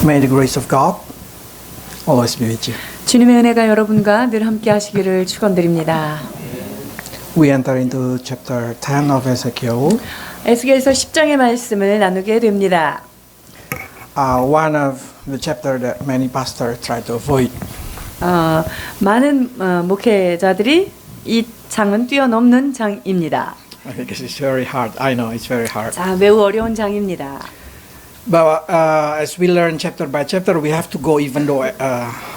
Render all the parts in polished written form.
May the grace of God always be with you. 주님의 은혜가 여러분과 늘 함께 하시기를 축원드립니다. We enter into chapter 10 of Ezekiel. 에스겔서 10장의 말씀을 나누게 됩니다. One of the chapter that many pastors try to avoid. 많은 목회자들이 이 장은 뛰어넘는 장입니다. Because it's very hard. I know it's very hard. 자, 매우 어려운 장입니다. But as we learn chapter by chapter, we have to go, even though it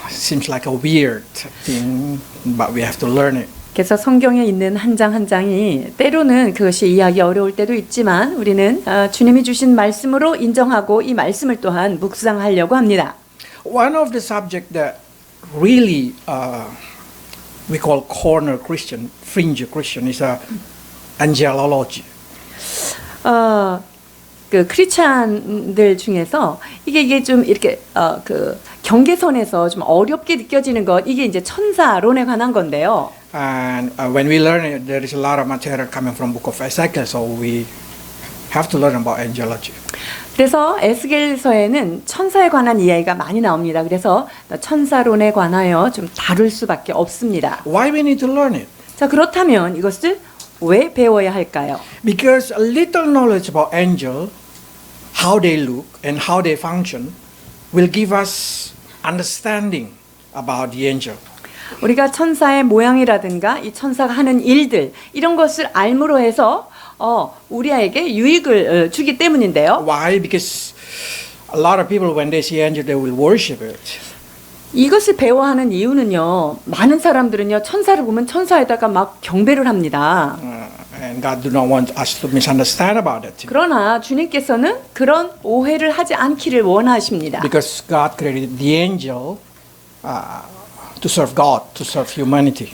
seems like a weird thing, but we have to learn it. 그래서 성경에 있는 한 장 한 장이 때로는 그것이 이해하기 어려울 때도 있지만 우리는 주님이 주신 말씀으로 인정하고 이 말씀을 또한 묵상하려고 합니다. One of the subject that really we call corner Christian, fringe Christian, is angelology. 그 크리스찬들 중에서 이게 좀 이렇게 그 경계선에서 좀 어렵게 느껴지는 것, 이게 이제 천사론에 관한 건데요. And when we learn it, there is a lot of material coming from Book of Ezekiel, so we have to learn about angelology. 그래서 에스겔서에는 천사에 관한 이야기가 많이 나옵니다. 그래서 천사론에 관하여 좀 다룰 수밖에 없습니다. Why we need to learn it? 자, 그렇다면 이것을 왜 배워야 할까요? Because a little knowledge about angel, how they look and how they function, will give us understanding about the angel. 우리가 천사의 모양이라든가 이 천사가 하는 일들, 이런 것을 알므로 해서 우리에게 유익을 주기 때문인데요. Why? Because a lot of people, when they see angel, they will worship it. 이것을 배워하는 이유는요, 많은 사람들은요, 천사를 보면 천사에다가 막 경배를 합니다. And God do not want us to misunderstand about it. 그러나 주님께서는 그런 오해를 하지 않기를 원하십니다. Because God created the angel to serve God, to serve humanity.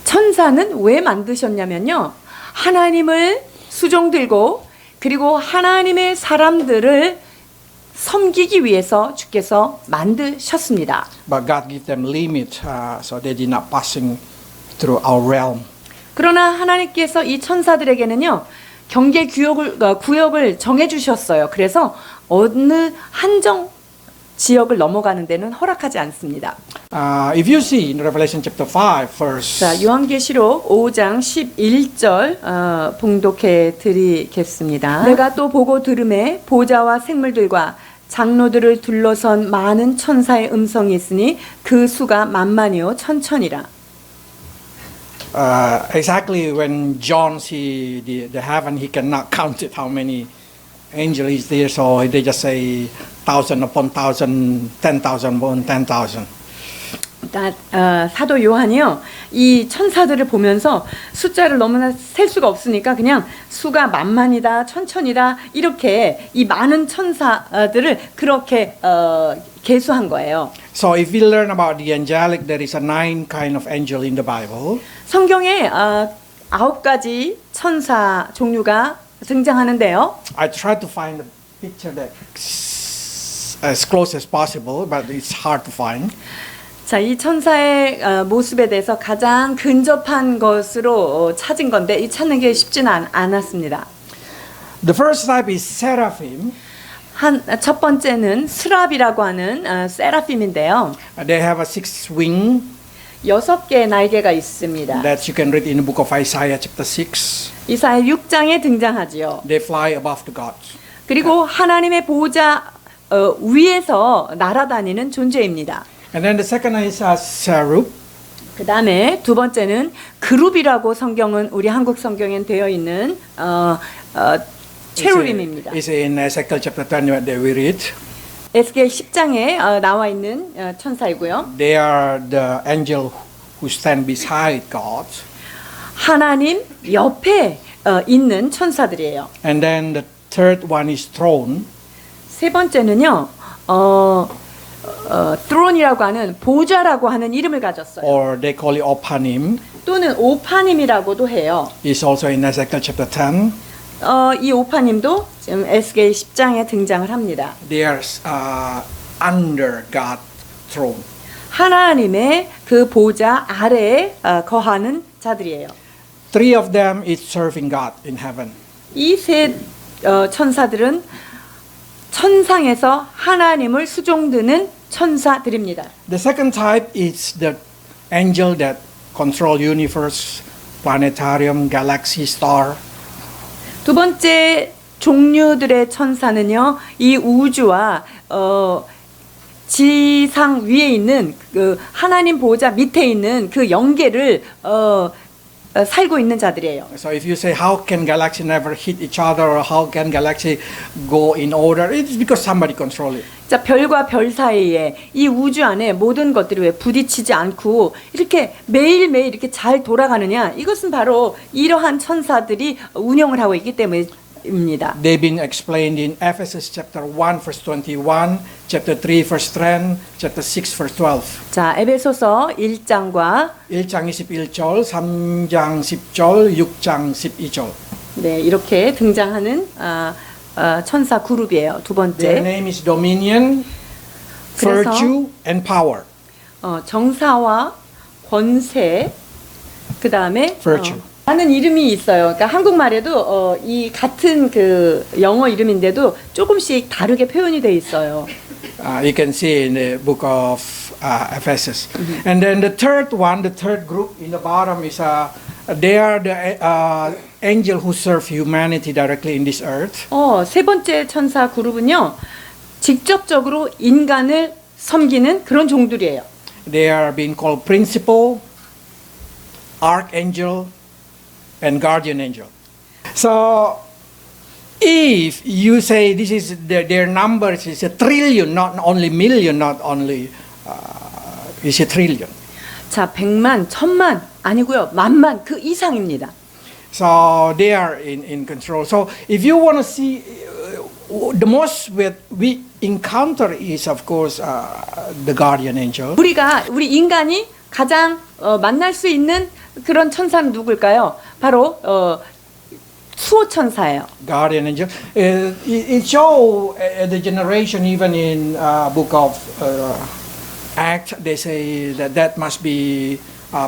천사는 왜 만드셨냐면요, 하나님을 수종들고 그리고 하나님의 사람들을 섬기기 위해서 주께서 만드셨습니다. But God gave them limit, so they did not passing through our realm. 그러나 하나님께서 이 천사들에게는요, 경계 구역을 정해 주셨어요. 그래서 어느 한정 지역을 넘어가는 데는 허락하지 않습니다. If you see in Revelation chapter 5, verse 자, 요한계시록 5장 11절 봉독해 드리겠습니다. 내가 또 보고 들음에 보좌와 생물들과 장로들을 둘러선 많은 천사의 음성이 있으니 그 수가 만만이요 천천이라. exactly when John see the heaven, he cannot count it how many angels is there, so they just say 1,000 upon 1,000, 10,000 upon 10,000. 사도 요한이요, 이 천사들을 보면서 숫자를 너무나 셀 수가 없으니까 그냥 수가 만만이다, 천천이다, 이렇게 이 많은 천사들을 그렇게 계수한 거예요. So if we learn about the angelic, there is a 9 kind of angel in the Bible. 성경에 9가지 천사 종류가 등장하는데요. I tried to find a picture that as close as possible, but it's hard to find. 자, 이 천사의 모습에 대해서 가장 근접한 것으로 찾은 건데 이 찾는 게 쉽지는 않았습니다. The first type is seraphim. 첫 번째는 스랍이라고 하는 세라핌인데요. They have a 6 wing 6개의 날개가 있습니다. that you can read in the book of Isaiah chapter 6. 이사야 6장에 등장하지요. They fly above the gods. 그리고 하나님의 보좌 위에서 날아다니는 존재입니다. And then the second is cherub. 그 다음에 두 번째는 그룹이라고 성경은, 우리 한국 성경엔 되어 있는 체루빔입니다. It's in Ezekiel chapter 20 that we read. 에스겔 10장에 나와 있는 천사이고요. They are the angel who stand beside God. 하나님 옆에 있는 천사들이에요. And then the third one is throne. 세 번째는요, throne이라고 하는 보좌라고 하는 이름을 가졌어요. Or they call it Opanim. 또는 오파님이라고도 해요. It's also in Ezekiel chapter 10. 이 오파님도 지금 에스겔 10장에 등장을 합니다. They are under God's throne. 하나님의 그 보좌 아래에 거하는 자들이에요. 3 of them is serving God in heaven. 이 세 천사들은 천상에서 하나님을 수종드는 천사들입니다. The second type is the angel that control universe, planetarium, galaxy, star. 두 번째 종류들의 천사는요, 이 우주와 지상 위에 있는 그 하나님 보호자 밑에 있는 그 영계를 살고 있는 자들이에요. So if you say how can galaxy never hit each other or how can galaxy go in order, it's because somebody control it. 자, 별과 별 사이에 이 우주 안에 모든 것들이 왜 부딪히지 않고 이렇게 매일매일 이렇게 잘 돌아가느냐? 이것은 바로 이러한 천사들이 운영을 하고 있기 때문입니다. They've been explained in Ephesus chapter 1 verse 21, chapter 3 verse 10, chapter 6 verse 12. 자, 에베소서 1장과 1장 21절, 3장 10절, 6장 12절. 네, 이렇게 등장하는 천사 그룹이에요. 두 Their 번째, name is dominion, 그래서- virtue, and power. 정사와 권세, 그 다음에 Virtue. 하는 이름이 있어요. 그러니까 한국말에도 이 같은 그 영어 이름인데도 조금씩 다르게 표현이 돼 있어요. You can see in the book of Ephesus. And then the third one, the third group in the bottom is they are the angel who serve humanity directly in this earth. 세 번째 천사 그룹은요, 직접적으로 인간을 섬기는 그런 종들이에요. They are being called principal, archangel, and guardian angel. So if you say this is their numbers is a trillion, not only million, not only is a trillion. 자, 100만, 1000만 아니고요, 만만 그 이상입니다. So they are in control. So if you want to see the most we encounter is of course the guardian angel. 우리 인간이 가장 만날 수 있는 그런 천사는 누굴까요? 바로 수호 천사예요. Guardian angel. It show the generation even in book of Acts. They say that must be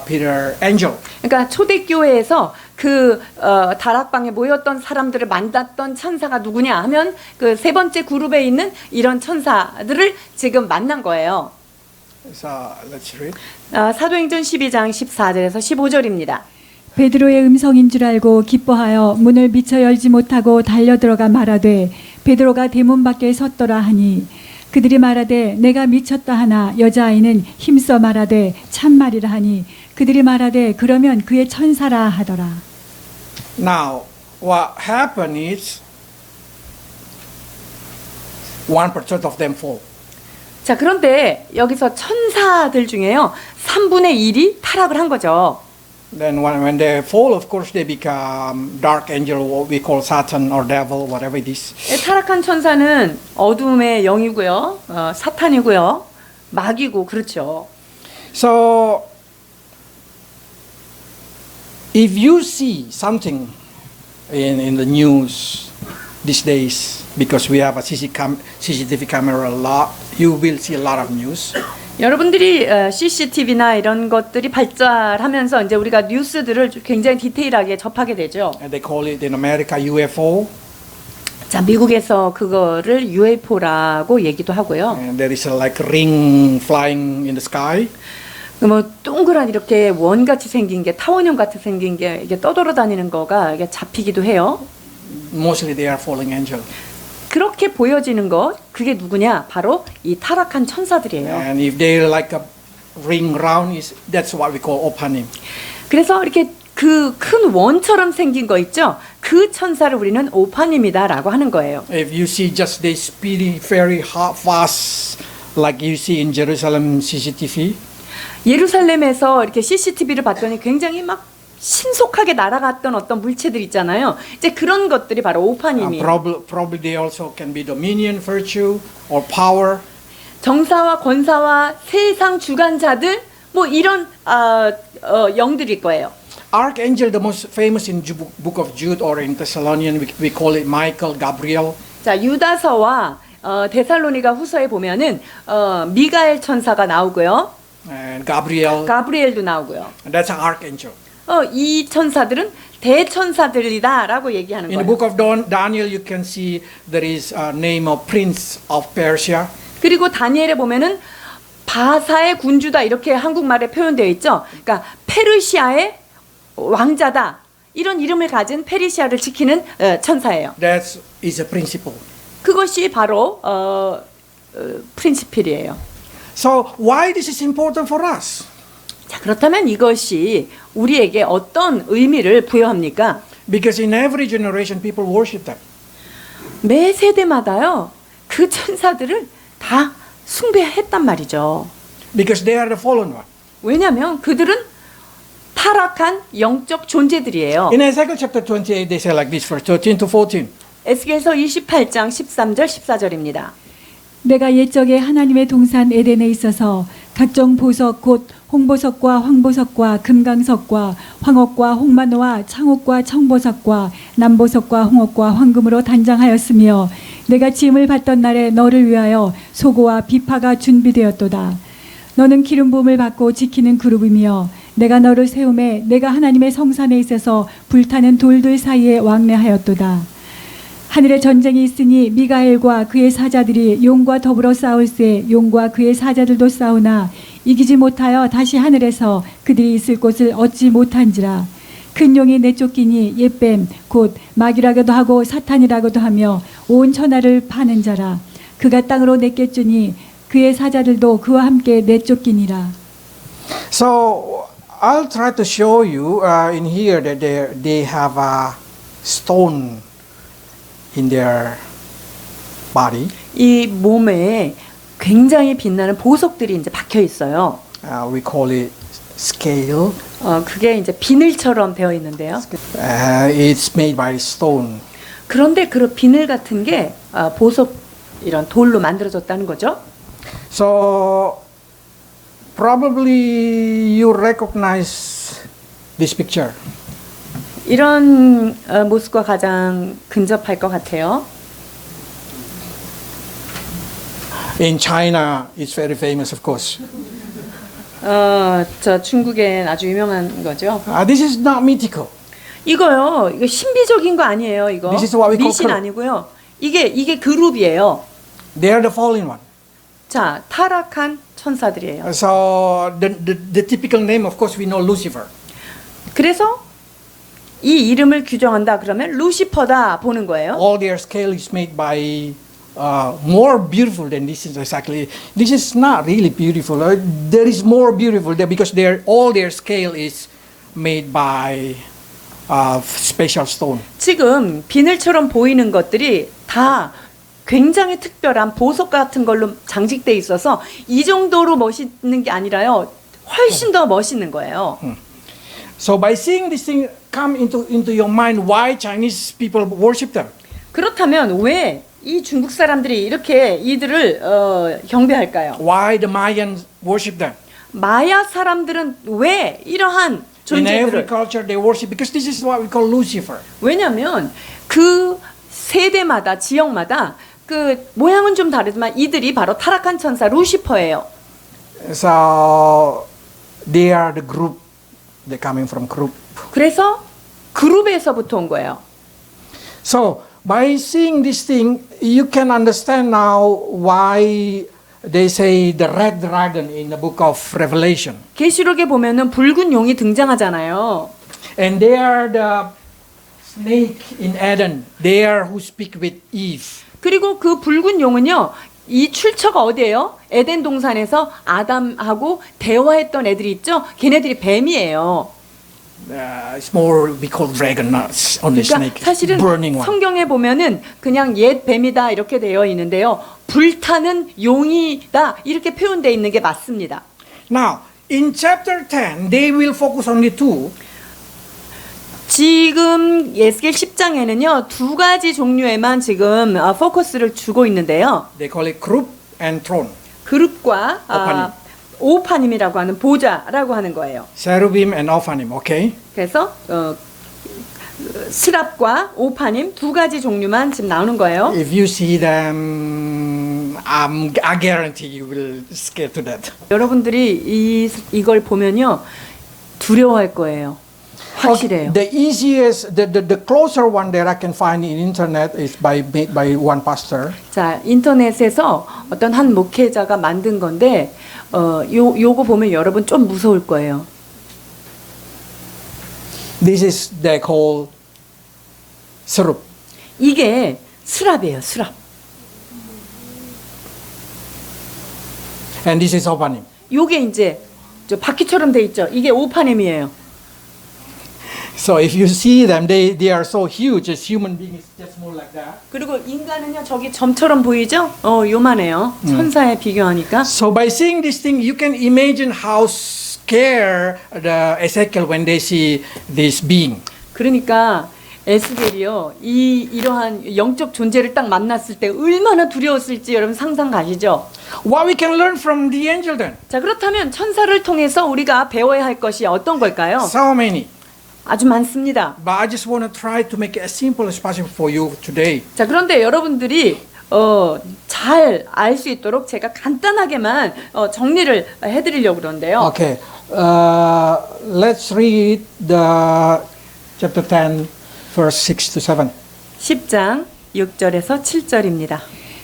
Peter angel. 그러니까 초대교회에서 그 다락방에 모였던 사람들을 만났던 천사가 누구냐 하면 그 세 번째 그룹에 있는 이런 천사들을 지금 만난 거예요. So let's read. 사도행전 12장 14절에서 15절입니다. 베드로의 음성인 줄 알고 기뻐하여 문을 미처 열지 못하고 달려들어가 말하되 베드로가 대문 밖에 섰더라 하니 그들이 말하되 내가 미쳤다 하나 여자아이는 힘써 말하되 참말이라 하니 그들이 말하되 그러면 그의 천사라 하더라. Now what happened is 1% of them fall. 자, 그런데 여기서 천사들 중에요, 3분의 1이 타락을 한 거죠. Then when they fall, of course, they become dark angel, what we call Satan or devil, whatever it is. 타락한 천사는 어둠의 영이고요, 사탄이고요, 마귀고 그렇죠. So, if you see something in the news these days, because we have a CCTV camera a lot, you will see a lot of news. 여러분들이 CCTV나 이런 것들이 발달하면서 이제 우리가 뉴스들을 굉장히 디테일하게 접하게 되죠. And they call it in America UFO. 자, 미국에서 그거를 UFO라고 얘기도 하고요. And there is a like ring flying in the sky. 뭐 동그란 이렇게 원같이 생긴 게 타원형 같이 생긴 게 이게 떠돌아다니는 거가 이게 잡히기도 해요. Mostly they are falling angel. 그렇게 보여지는 것, 그게 누구냐? 바로 이 타락한 천사들이에요. And if they like a ring round, that's what we call 오파님. 그래서 이렇게 그 큰 원처럼 생긴 거 있죠? 그 천사를 우리는 오파님이다라고 하는 거예요. If you see just they speeding very fast, like you see in Jerusalem CCTV, 예루살렘에서 이렇게 CCTV를 봤더니 굉장히 막 신속하게 날아갔던 어떤 물체들 있잖아요. 이제 그런 것들이 바로 오파님이에요. probably they also can be dominion, virtue, or power. 정사와 권사와 세상 주관자들 뭐 이런 영들일 거예요. Archangel, the most famous in book of Jude or in Thessalonian, we call it Michael, Gabriel. 자, 유다서와 데살로니가 후서에 보면은 미가엘 천사가 나오고요. And Gabriel, 가브리엘도 나오고요. and that's an archangel. 이 천사들은 대천사들이다라고 얘기하는 In the 거예요. book of Daniel, you can see there is a name of Prince of Persia. 그리고 다니엘에 보면은 바사의 군주다 이렇게 한국말에 표현되어 있죠. 그러니까 페르시아의 왕자다 이런 이름을 가진 페르시아를 지키는 천사예요. That is a principle. 그것이 바로 프린시필이에요. So why this is important for us? 자, 그렇다면 이것이 우리에게 어떤 의미를 부여합니까? Because in every generation people worship them. 매 세대마다요 그 천사들을 다 숭배했단 말이죠. Because they are the fallen one. 왜냐하면 그들은 타락한 영적 존재들이에요. In Ezekiel chapter 28, they say like this, verse 13 to 14. 에스겔서 28장 13절 14절입니다. 내가 옛적에 하나님의 동산 에덴에 있어서 각종 보석 곧 홍보석과 황보석과 금강석과 황옥과 홍마노와 창옥과 청보석과 남보석과 홍옥과 황금으로 단장하였으며 내가 지음을 받던 날에 너를 위하여 소고와 비파가 준비되었도다. 너는 기름 부음을 받고 지키는 그룹이며 내가 너를 세움에 내가 하나님의 성산에 있어서 불타는 돌들 사이에 왕래하였도다. 하늘에 전쟁이 있으니 미가엘과 그의 사자들이 용과 더불어 싸울세 용과 그의 사자들도 싸우나 이기지 못하여 다시 하늘에서 그들이 있을 곳을 얻지 못한지라. 큰 용이 내쫓기니 옛뱀 곧 마귀라고도 하고 사탄이라고도 하며 온 천하를 파는 자라. 그가 땅으로 내쫓으니 그의 사자들도 그와 함께 내쫓기니라. So I'll try to show you in here that they have a stone in their body. 이 몸에 굉장히 빛나는 보석들이 이제 박혀 있어요. We call it scale. 그게 이제 비늘처럼 되어 있는데요. It's made by stone. 그런데 그 비늘 같은 게 보석 이런 돌로 만들어졌다는 거죠. So probably you recognize this picture. 이런 모습과 가장 근접할 것 같아요. In China, it's very famous, of course. 저 중국엔 아주 유명한 거죠. This is not mythical. 이거 신비적인 거 아니에요. 이거 This is what we call 미신 group. 아니고요. 이게 그룹이에요. They are the fallen one. 자, 타락한 천사들이에요. So the typical name, of course, we know Lucifer. 그래서 이 이름을 규정한다 그러면 루시퍼다 보는 거예요. All their scale is made by more beautiful than this is exactly. This is not really beautiful. There is more beautiful there because all their scale is made by special stone. 지금 비늘처럼 보이는 것들이 다 굉장히 특별한 보석 같은 걸로 장식돼 있어서 이 정도로 멋있는 게 아니라요. 훨씬 더 멋있는 거예요. So by seeing this thing come into your mind, why Chinese people worship them? 그렇다면 왜 이 중국 사람들이 이렇게 이들을 경배할까요? Why the Mayans worship them? 마야 사람들은 왜 이러한 In every 존재들을 culture they worship because this is what we call Lucifer. 왜냐하면 그 세대마다 지역마다 그 모양은 좀 다르지만 이들이 바로 타락한 천사 루시퍼예요. So they are the group. They're coming from group. 그래서 그룹에서부터 온 거예요. So by seeing this thing, you can understand now why they say the red dragon in the book of Revelation. 계시록에 보면은 붉은 용이 등장하잖아요. And they are the snake in Eden. They are who speak with Eve. 그리고 그 붉은 용은요. 이 출처가 어디예요? 에덴 동산에서 아담하고 대화했던 애들이 있죠. 걔네들이 뱀이에요. It's more we call dragon, not only 그러니까 snake. 사실은 Burning one. 성경에 보면은 그냥 옛 뱀이다 이렇게 되어 있는데요. 불타는 용이다 이렇게 표현되어 있는 게 맞습니다. Now, in chapter 10, they will focus only two. 지금 에스겔 10장에는요. 두 가지 종류에만 지금 포커스를 주고 있는데요. They call it group and throne. 그룹과 오파님. 오파님이라고 하는 보좌라고 하는 거예요. Cherubim and Ophanim, okay? 그래서 스랍과 오파님 두 가지 종류만 지금 나오는 거예요. If you see them, I guarantee you will scared to death. 여러분들이 이걸 보면요. 두려워할 거예요. 확실해요. The easiest, the closer one that I can find in internet is made by one pastor. 자, 인터넷에서 어떤 한 목회자가 만든 건데 요거 보면 여러분 좀 무서울 거예요. This is they call syrup. 이게 스랍이에요, 스랍. And this is opanim. 요게 이제 저 바퀴처럼 돼 있죠. 이게 오파넴이에요. So if you see them, they are so huge. As human beings, just more like that. 그리고 인간은요, 저기 점처럼 보이죠? 요만해요. 천사에 비교하니까. So by seeing this thing, you can imagine how scared the Ezekiel when they see this being. 그러니까 에스겔이요, 이러한 영적 존재를 딱 만났을 때 얼마나 두려웠을지 여러분 상상 가시죠? What we can learn from the angel then? 자, 그렇다면 천사를 통해서 우리가 배워야 할 것이 어떤 걸까요? So many. 아주 많습니다. But I just want to try to make it as simple as possible for you today. 자, 그런데 여러분들이 잘 알 수 있도록 제가 간단하게만 정리를 해드리려고 그러는데요. Okay. Let's read the chapter 10, verse 6 to 7. 10장 6절에서 7절입니다.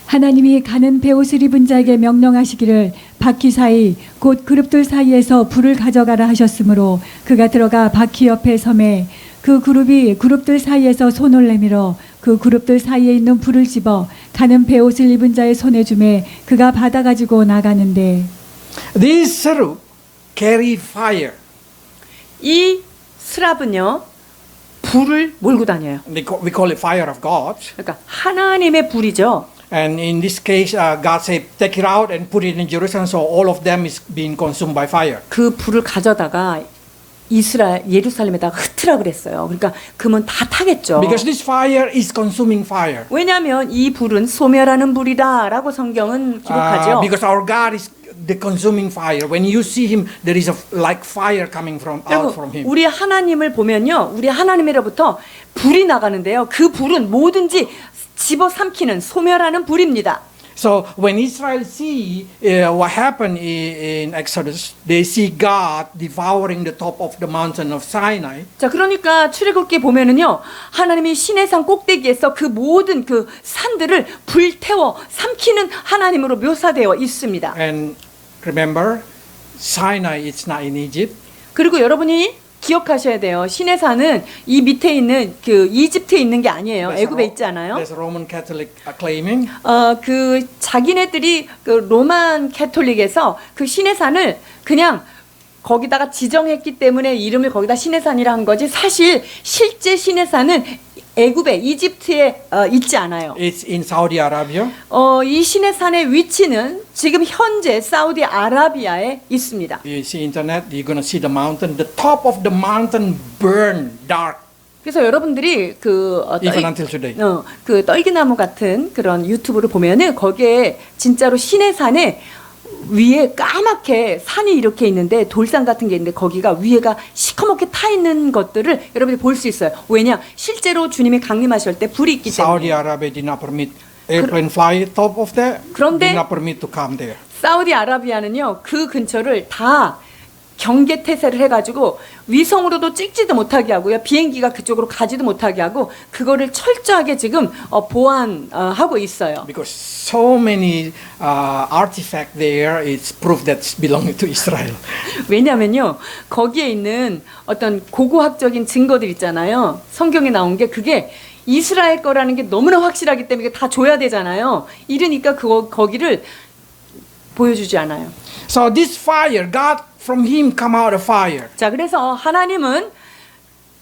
하나님이 가는 베옷을 입은 자에게 명령하시기를 바퀴 사이 곧 그룹들 사이에서 불을 가져가라 하셨으므로 그가 들어가 바퀴 옆에 섬에 그 그룹이 그룹들 사이에서 손을 내밀어 그 그룹들 사이에 있는 불을 집어 가는 베옷을 입은 자의 손에 주매 그가 받아 가지고 나가는데 These syrup carry fire. 이 스랍은요, 불을 몰고 다녀요. We call it fire of God. 그러니까 하나님의 불이죠. And in this case, God said, take it out and put it in Jerusalem. So all of them is being consumed by fire. 그 불을 가져다가 예루살렘에다가 흩으라 그랬어요. 그러니까 그러면 다 타겠죠. Because this fire is consuming fire. 왜냐하면 이 불은 소멸하는 불이다라고 성경은 기록하죠. Because our God is the consuming fire. When you see Him, there is like fire coming out from Him. 우리 하나님을 보면요, 우리 하나님으로부터 불이 나가는데요. 그 불은 뭐든지 집어삼키는 소멸하는 불입니다. So when Israel see what happened in Exodus, they see God devouring the top of the mountain of Sinai. 자, 그러니까 출애굽기 보면은요, 하나님이 시내산 꼭대기에서 그 모든 그 산들을 불태워 삼키는 하나님으로 묘사되어 있습니다. And remember, Sinai is not in Egypt. 그리고 여러분이 기억하셔야 돼요. 시내산은 이 밑에 있는 그 이집트에 있는 게 아니에요. 애굽에 있지 않아요. There's Roman Catholic claiming. 그 자기네들이 그 로만 캐톨릭에서 그 시내산을 그냥 거기다가 지정했기 때문에 이름을 거기다 시내산이라 한 거지. 사실 실제 시내산은 애굽에 이집트에 있지 않아요. It's in Saudi Arabia. 이 시내산의 위치는 지금 현재 사우디아라비아에 있습니다. You see internet, you're gonna see the mountain. The top of the mountain burn dark. 그래서 여러분들이 Even until today. 그 떨기나무 같은 그런 유튜브를 보면은 거기에 진짜로 시내산에 위에 까맣게 산이 이렇게 있는데 돌산 같은 게 있는데 거기가 위에가 시커멓게 타 있는 것들을 여러분이 볼 수 있어요. 왜냐? 실제로 주님이 강림하실 때 불이 있기 Saudi 때문에. Arabia did not permit airplane fly top of there. 그런데 did not permit to come there. 사우디아라비아는요, 그 근처를 다 경계 태세를 해가지고 위성으로도 찍지도 못하게 하고요, 비행기가 그쪽으로 가지도 못하게 하고 그거를 철저하게 지금 보안하고 있어요. Because so many artifacts there, it's proof that it's belonging to Israel. 왜냐면요, 거기에 있는 어떤 고고학적인 증거들 있잖아요. 성경에 나온 게 그게 이스라엘 거라는 게 너무나 확실하기 때문에 다 줘야 되잖아요. 이러니까 거기를 보여주지 않아요. So this fire, God from Him come out of fire. 자, 그래서 하나님은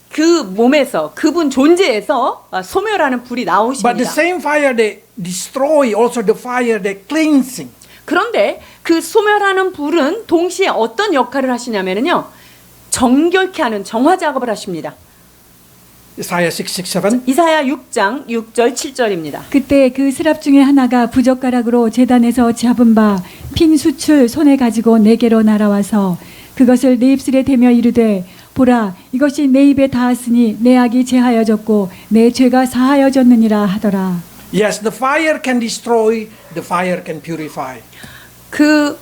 그 몸에서, 그분 존재에서 소멸하는 불이 But the 나오십니다. same fire that destroy, also the fire that cleansing. 그런데 그 소멸하는 불은 동시에 어떤 역할을 하시냐면요, 정결케 하는 정화 작업을 하십니다. Isaiah 6:6-7. 이사야 6장 6절 7절입니다. 그때 그 스랍 중에 하나가 부젓가락으로 제단에서 잡은 바 핀 숯을 손에 가지고 내게로 날아와서 그것을 내 입술에 대며 이르되 보라 이것이 내 입에 닿았으니 내 악이 제하여졌고 내 죄가 사하여졌느니라 하더라. Yes, the fire can destroy, the fire can purify. 그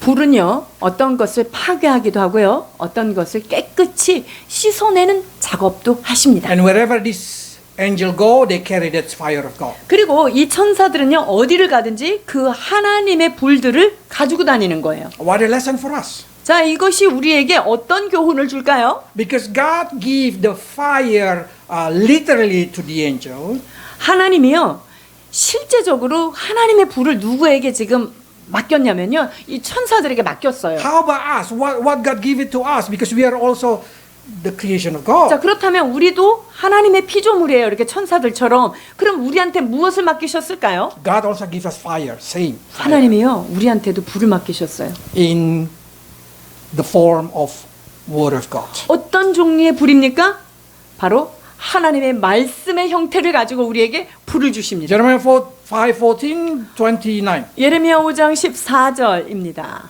불은요, 어떤 것을 파괴하기도 하고요, 어떤 것을 깨끗이 씻어내는 작업도 하십니다. And wherever this angel go, they carry that fire of God. 그리고 이 천사들은요, 어디를 가든지 그 하나님의 불들을 가지고 다니는 거예요. What a lesson for us. 자, 이것이 우리에게 어떤 교훈을 줄까요? Because God gave the fire literally to the angel. 하나님이요, 실제적으로 하나님의 불을 누구에게 지금 맡겼냐면요, 이 천사들에게 맡겼어요. How about us? What God gave it to us? Because we are also the creation of God. 자, 그렇다면 우리도 하나님의 피조물이에요. 이렇게 천사들처럼. 그럼 우리한테 무엇을 맡기셨을까요? God also gives us fire, same. Fire. 하나님이요, 우리한테도 불을 맡기셨어요. In the form of Word of God. 어떤 종류의 불입니까? 바로 하나님의 말씀의 형태를 가지고 우리에게 불을 주십니다. Jeremiah 5:14-29. 예레미야 5장 14절입니다.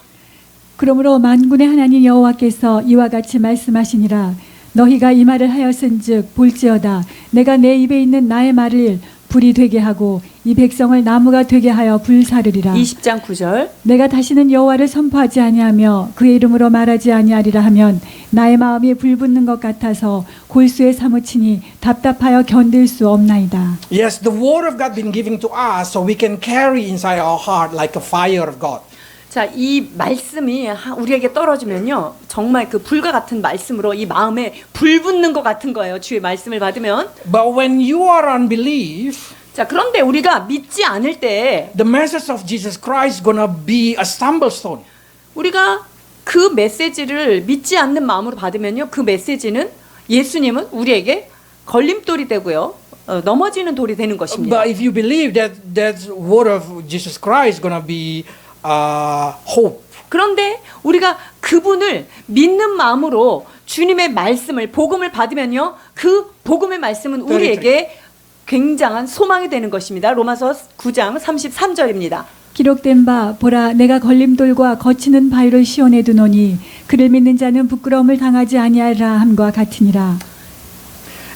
그러므로 만군의 하나님 여호와께서 이와 같이 말씀하시니라. 너희가 이 말을 하였은즉 볼지어다. 내가 내 입에 있는 나의 말을 불이 되게 하고 이 백성을 나무가 되게 하여 불사르리라. 20장 9절. 내가 다시는 여호와를 선포하지 아니하며 그의 이름으로 말하지 아니하리라 하면 나의 마음이 불붙는 것 같아서 골수에 사무치니 답답하여 견딜 수 없나이다. Yes, the Word of God been given to us so we can carry inside our heart like a fire of God. 자, 이 말씀이 우리에게 떨어지면요, 정말 그 불과 같은 말씀으로 이 마음에 불 붙는 것 같은 거예요. 주의 말씀을 받으면. But when you are unbelief, 자, 그런데 우리가 믿지 않을 때 the message of Jesus Christ is gonna be a stumble stone. 우리가 그 메시지를 믿지 않는 마음으로 받으면요, 그 메시지는, 예수님은 우리에게 걸림돌이 되고요, 넘어지는 돌이 되는 것입니다. But if you believe that word of Jesus Christ is gonna be hope. 그런데 우리가 그분을 믿는 마음으로 주님의 말씀을, 복음을 받으면요, 그 복음의 말씀은 우리에게 굉장한 소망이 되는 것입니다. 로마서 9장 33절입니다. 기록된 바 보라 내가 걸림돌과 거치는 바위를 시온에 두노니 그를 믿는 자는 부끄러움을 당하지 아니하리라 함과 같으니라.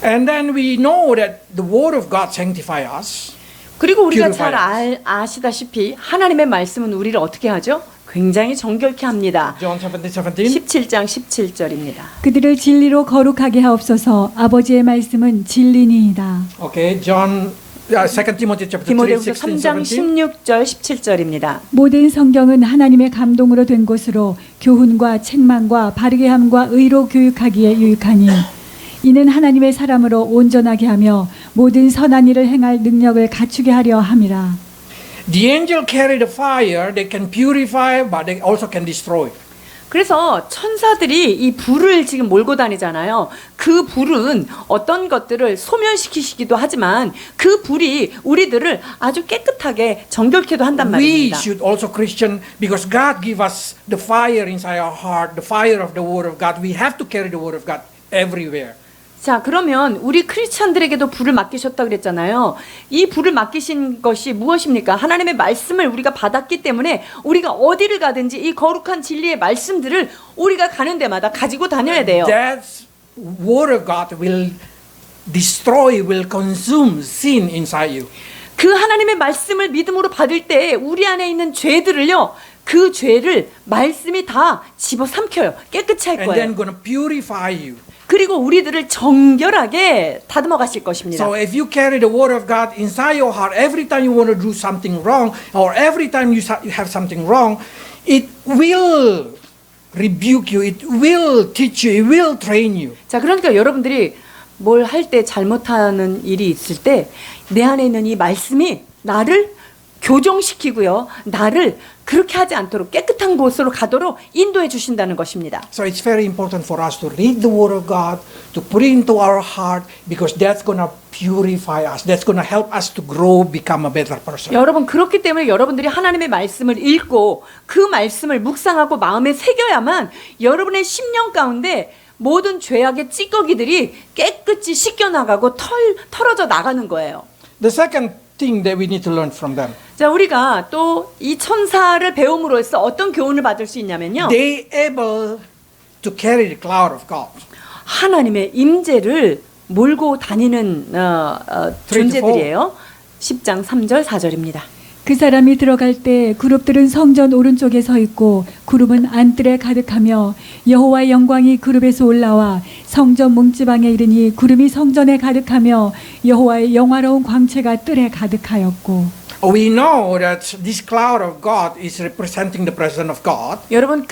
And then we know that the word of God sanctify us. 그리고 우리가 Purify 잘 아시다시피 하나님의 말씀은 우리를 어떻게 하죠? 굉장히 정결케 합니다. John 17:17. 17장 17절입니다. 그들을 진리로 거룩하게 하옵소서. 아버지의 말씀은 진리니이다. Okay, John 2 Timothy chapter 3, 디모데후서 16, 3장 17. 16절 17절입니다. 모든 성경은 하나님의 감동으로 된 곳으로 교훈과 책망과 바르게 함과 의로 교육하기에 유익하니 이는 하나님의 사람으로 온전하게 하며 모든 선한 일을 행할 능력을 갖추게 하려 함이라. The angel carry the fire, they can purify, but they also can destroy. 그래서 천사들이 이 불을 지금 몰고 다니잖아요. 그 불은 어떤 것들을 소멸시키시기도 하지만 그 불이 우리들을 아주 깨끗하게 정결케도 한단 We 말입니다. should also Christian, because God give us the fire inside our heart, the fire of the Word of God. We have to carry the Word of God everywhere. 자, 그러면 우리 크리스찬들에게도 불을 맡기셨다 그랬잖아요. 이 불을 맡기신 것이 무엇입니까? 하나님의 말씀을 우리가 받았기 때문에 우리가 어디를 가든지 이 거룩한 진리의 말씀들을 우리가 가는 데마다 가지고 다녀야 돼요. That Word of God will destroy, will consume sin inside you. 그 하나님의 말씀을 믿음으로 받을 때 우리 안에 있는 죄들을요, 그 죄를 말씀이 다 집어삼켜요. 깨끗이 할 And then 거예요. gonna purify you. 그리고 우리들을 정결하게 다듬어 가실 것입니다. So if you carry the Word of God inside your heart, every time you want to do something wrong, or every time you have something wrong, it will rebuke you, it will teach you, it will train you. 자, 그러니까 여러분들이 뭘 할 때 잘못하는 일이 있을 때 내 안에 있는 이 말씀이 나를 교정시키고요, 나를 그렇게 하지 않도록 깨끗한 곳으로 가도록 인도해 주신다는 것입니다. So it's very important for us to read the Word of God, to put it into our heart, because that's going to purify us. That's going to help us to grow, become a better person. 여러분, 그렇기 때문에 여러분들이 하나님의 말씀을 읽고 그 말씀을 묵상하고 마음에 새겨야만 여러분의 심령 가운데 모든 죄악의 찌꺼기들이 깨끗이 씻겨나가고 털어져 나가는 거예요. The second thing that we need to learn from them, 자, 우리가 또 이 천사를 배움으로써 어떤 교훈을 받을 수 있냐면요, they able to carry the cloud of God. 하나님의 임재를 몰고 다니는 존재들이에요. 10장 3절 4절입니다. 그 사람이 들어갈 때 그룹들은 성전 오른쪽에 서 있고 그룹은 안뜰에 가득하며 여호와의 영광이 그룹에서 올라와 성전 문지방에 이르니 구름이 성전에 가득하며 여호와의 영화로운 광채가 뜰에 가득하였고. We know that this cloud of God is representing the presence of God. 여러분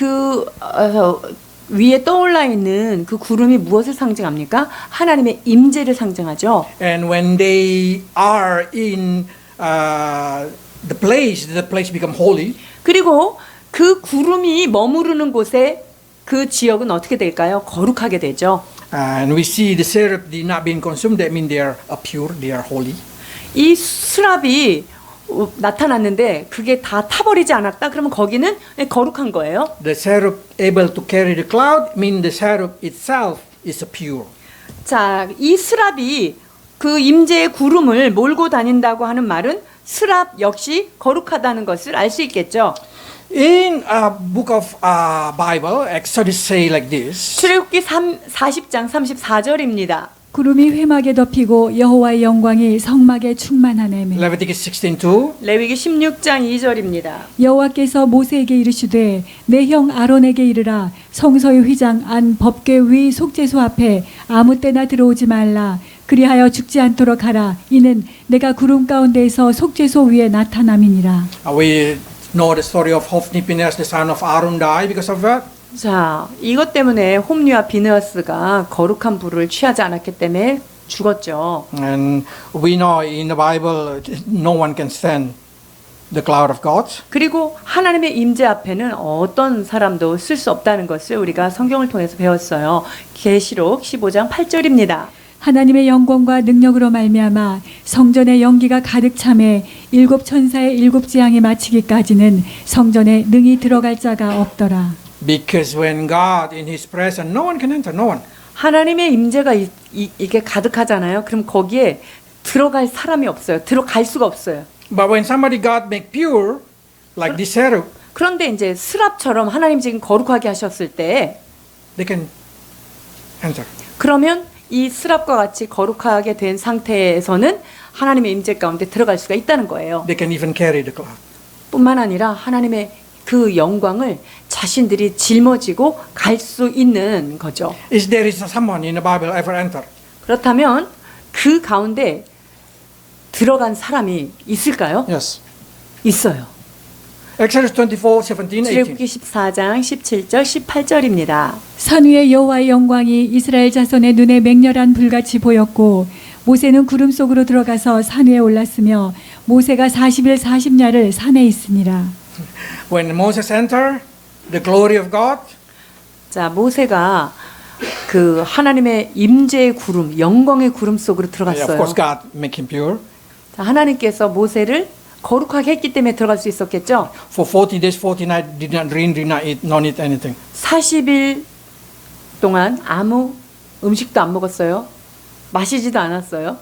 위에 떠올라 있는 그 구름이 무엇을 상징합니까? 하나님의 임재를 상징하죠. And when they are in the place become holy. 그리고 그 구름이 머무르는 곳에 그 지역은 어떻게 될까요? 거룩하게 되죠. And we see the syrup did not being consumed. That means they are pure, they are holy. 이 수랍이 나타났는데 그게 다 타버리지 않았다? 그러면 거기는 거룩한 거예요. The syrup able to carry the cloud means the syrup itself is pure. 자, 이 수랍이 그 임재의 구름을 몰고 다닌다고 하는 말은 수랍 역시 거룩하다는 것을 알 수 있겠죠. In a book of Bible, Exodus say like this. 출애굽기 40장 34절입니다. 구름이 회막에 덮이고 여호와의 영광이 성막에 충만하네매. Leviticus 16:2. 레위기 16장 2절입니다. 여호와께서 모세에게 이르시되 내 형 아론에게 이르라 성소의 휘장 안 법궤 위 속죄소 앞에 아무 때나 들어오지 말라 그리하여 죽지 않도록 하라 이는 내가 구름 가운데에서 속죄소 위에 나타남이니라. We know the story of Hophni Phinehas, the son of Aaron, died because of that. 자, 이것 때문에 홈리와 비느하스가 거룩한 불을 취하지 않았기 때문에 죽었죠. And we know in the Bible no one can stand the cloud of God. 그리고 하나님의 임재 앞에는 어떤 사람도 쓸 수 없다는 것을 우리가 성경을 통해서 배웠어요. 계시록 15장 8절입니다. 하나님의 영광과 능력으로 말미암아 성전의 연기가 가득 차매 일곱 천사의 일곱 재앙이 마치기까지는 성전에 능히 들어갈 자가 없더라. Because when God in His presence, no one can enter, no one. 하나님의 임재가 이게 가득하잖아요. 그럼 거기에 들어갈 사람이 없어요. 들어갈 수가 없어요. But when somebody God make pure, like this cherub, 그런데 이제 스랍처럼 하나님 지금 거룩하게 하셨을 때 they can enter. 그러면 이 스랍과 같이 거룩하게 된 상태에서는 하나님의 임재 가운데 들어갈 수가 있다는 거예요. They can even carry the cloud. 뿐만 아니라 하나님의 그 영광을 자신들이 짊어지고 갈 수 있는 거죠. Is there is someone in the Bible ever enter? 그렇다면 그 가운데 들어간 사람이 있을까요? Yes. 있어요. Exodus 24:17, 18. 출애굽기 14장 17절 18절입니다. 산 위에 여호와의 영광이 이스라엘 자손의 눈에 맹렬한 불같이 보였고 모세는 구름 속으로 들어가서 산 위에 올랐으며 모세가 40일 40야를 산에 있으니라. When Moses entered, the glory of God, 자, 모세가 그 하나님의 임재의 구름, 영광의 구름 속으로 of 들어갔어요. course God make him pure. 자, 하나님께서 모세를 거룩하게 했기 때문에 들어갈 수 있었겠죠. For 40 days, 40 nights, did not drink, did not eat, not eat anything. 40일 동안 아무 음식도 안 먹었어요. 마시지도 않았어요.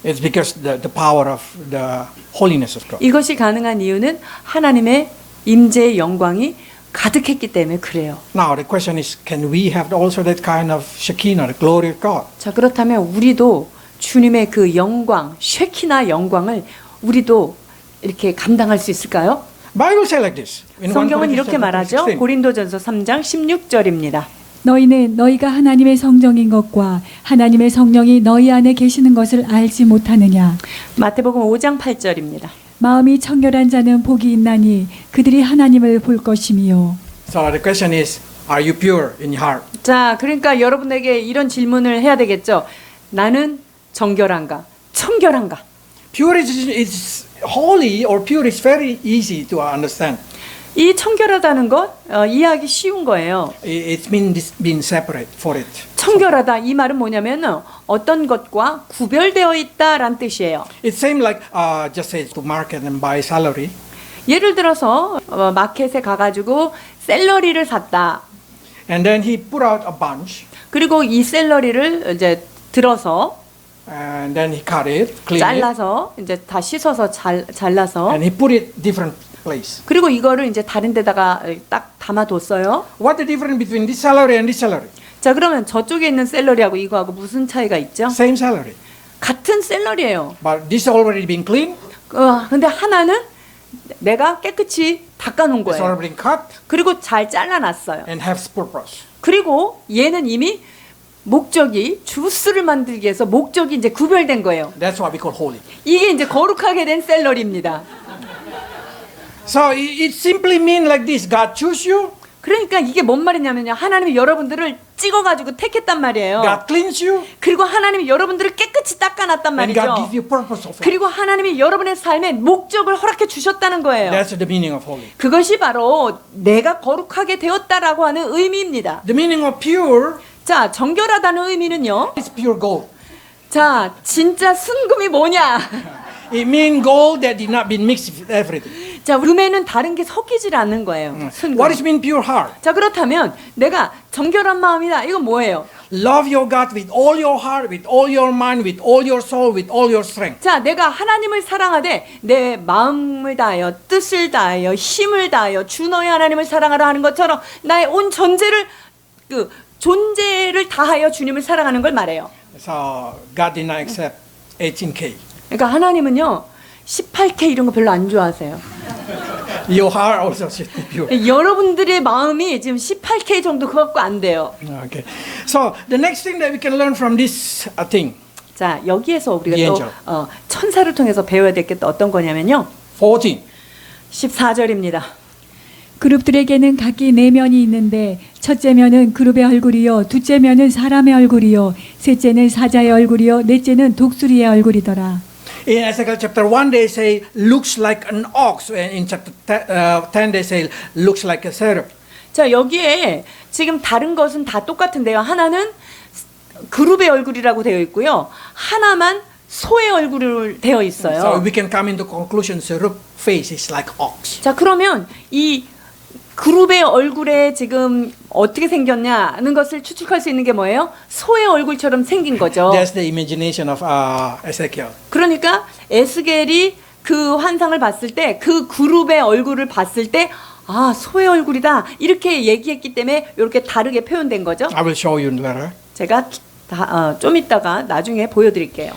It's because the power of the holiness of God. 이것이 가능한 이유는 하나님의 임재의 영광이 가득했기 때문에 그래요. Now the question is, can we have also that kind of Shekinah, the glory of God? 자, 그렇다면 우리도 주님의 그 영광, 쉐키나 영광을 우리도 이렇게 감당할 수 있을까요? Bible say like this. In 1 성경은 Corinthians 이렇게 말하죠. 16. 고린도전서 3장 16절입니다. 너희는 너희가 하나님의 성정인 것과 하나님의 성령이 너희 안에 계시는 것을 알지 못하느냐. 마태복음 5장 8절입니다. 마음이 청결한 자는 복이 있나니 그들이 하나님을 볼 것이미요. So the question is, are you pure in your heart? 자, 그러니까 여러분에게 이런 질문을 해야 되겠죠. 나는 정결한가? 청결한가? Pure is holy or pure is very easy to understand. 이 청결하다는 것 이해하기 쉬운 거예요. It means being separate for it. 청결하다 이 말은 뭐냐면 어떤 것과 구별되어 있다라는 뜻이에요. It seems like just say to market and buy celery. 예를 들어서 마켓에 가가지고 샐러리를 샀다. And then he put out a bunch. 그리고 이 샐러리를 이제 들어서 And then he cut it, clean it, 잘라서 이제 다 씻어서 잘라서 and he put it different place. 그리고 이거를 이제 다른 데다가 딱 담아뒀어요. What the difference between this celery and this celery? 자, 그러면 저쪽에 있는 샐러리하고 이거하고 무슨 차이가 있죠? Same celery, 같은 샐러리예요. but this already been cleaned, 근데 하나는 내가 깨끗이 닦아놓은 It's 거예요. already been cut 그리고 잘 잘라놨어요. and has purpose. 그리고 얘는 이미 목적이 주스를 만들기 위해서 목적이 이제 구별된 거예요. That's what we call holy. 이게 이제 거룩하게 된 샐러리입니다. So it simply means like this: God choose you, 그러니까 이게 뭔 말이냐면요. 하나님이 여러분들을 찍어가지고 택했단 말이에요. God cleans you, 그리고 하나님이 여러분들을 깨끗이 닦아놨단 and God 말이죠. gives you purpose of life. 그리고 하나님이 여러분의 삶에 목적을 허락해 주셨다는 거예요. That's the meaning of holy. 그것이 바로 내가 거룩하게 되었다라고 하는 의미입니다. The meaning of pure 자, 정결하다는 의미는요. is pure gold. 자, 진짜 순금이 뭐냐? It means gold that did not be mixed with everything. 자, 금에는 다른 게 섞이질 않는 거예요. 순금. What is mean pure heart? 자, 그렇다면 내가 정결한 마음이다. 이건 뭐예요? Love your God with all your heart, with all your mind, with all your soul, with all your strength. 자, 내가 하나님을 사랑하되 내 마음을 다하여 뜻을 다하여 힘을 다하여 주 너의 하나님을 사랑하라 하는 것처럼 나의 온 존재를 존재를 다하여 주님을 사랑하는 걸 말해요. So God did not accept 18K. 그러니까 하나님은요 18K 이런 거 별로 안 좋아하세요. Your heart also should be pure. 여러분들의 마음이 지금 18K 정도 그거 갖고 안 돼요. Okay. So the next thing that we can learn from this thing, 자, 여기에서 우리가 The 또 angel. 천사를 통해서 배워야 될 게 또 어떤 거냐면요. 14. 14절입니다. 그룹들에게는 각기 네 면이 있는데 첫째 면은 그룹의 얼굴이요 둘째 면은 사람의 얼굴이요 셋째는 사자의 얼굴이요 넷째는 독수리의 얼굴이더라. In Ezekiel chapter 1, they say, looks like an ox. And in chapter 10, they say, looks like a cherub. 자, 여기에 지금 다른 것은 다 똑같은데요. 하나는 그룹의 얼굴이라고 되어 있고요. 하나만 소의 얼굴로 되어 So 있어요. we can come into conclusion, cherub face is like ox. 자, 그러면 이 그룹의 얼굴에 지금 어떻게 생겼냐는 것을 추측할 수 있는 게 뭐예요? 소의 얼굴처럼 생긴 거죠. That's the imagination of Ezekiel. 그러니까 에스겔이 그 환상을 봤을 때 그 그룹의 얼굴을 봤을 때 아, 소의 얼굴이다 이렇게 얘기했기 때문에 이렇게 다르게 표현된 거죠. I will show you later. 제가 좀 이따가 나중에 보여드릴게요.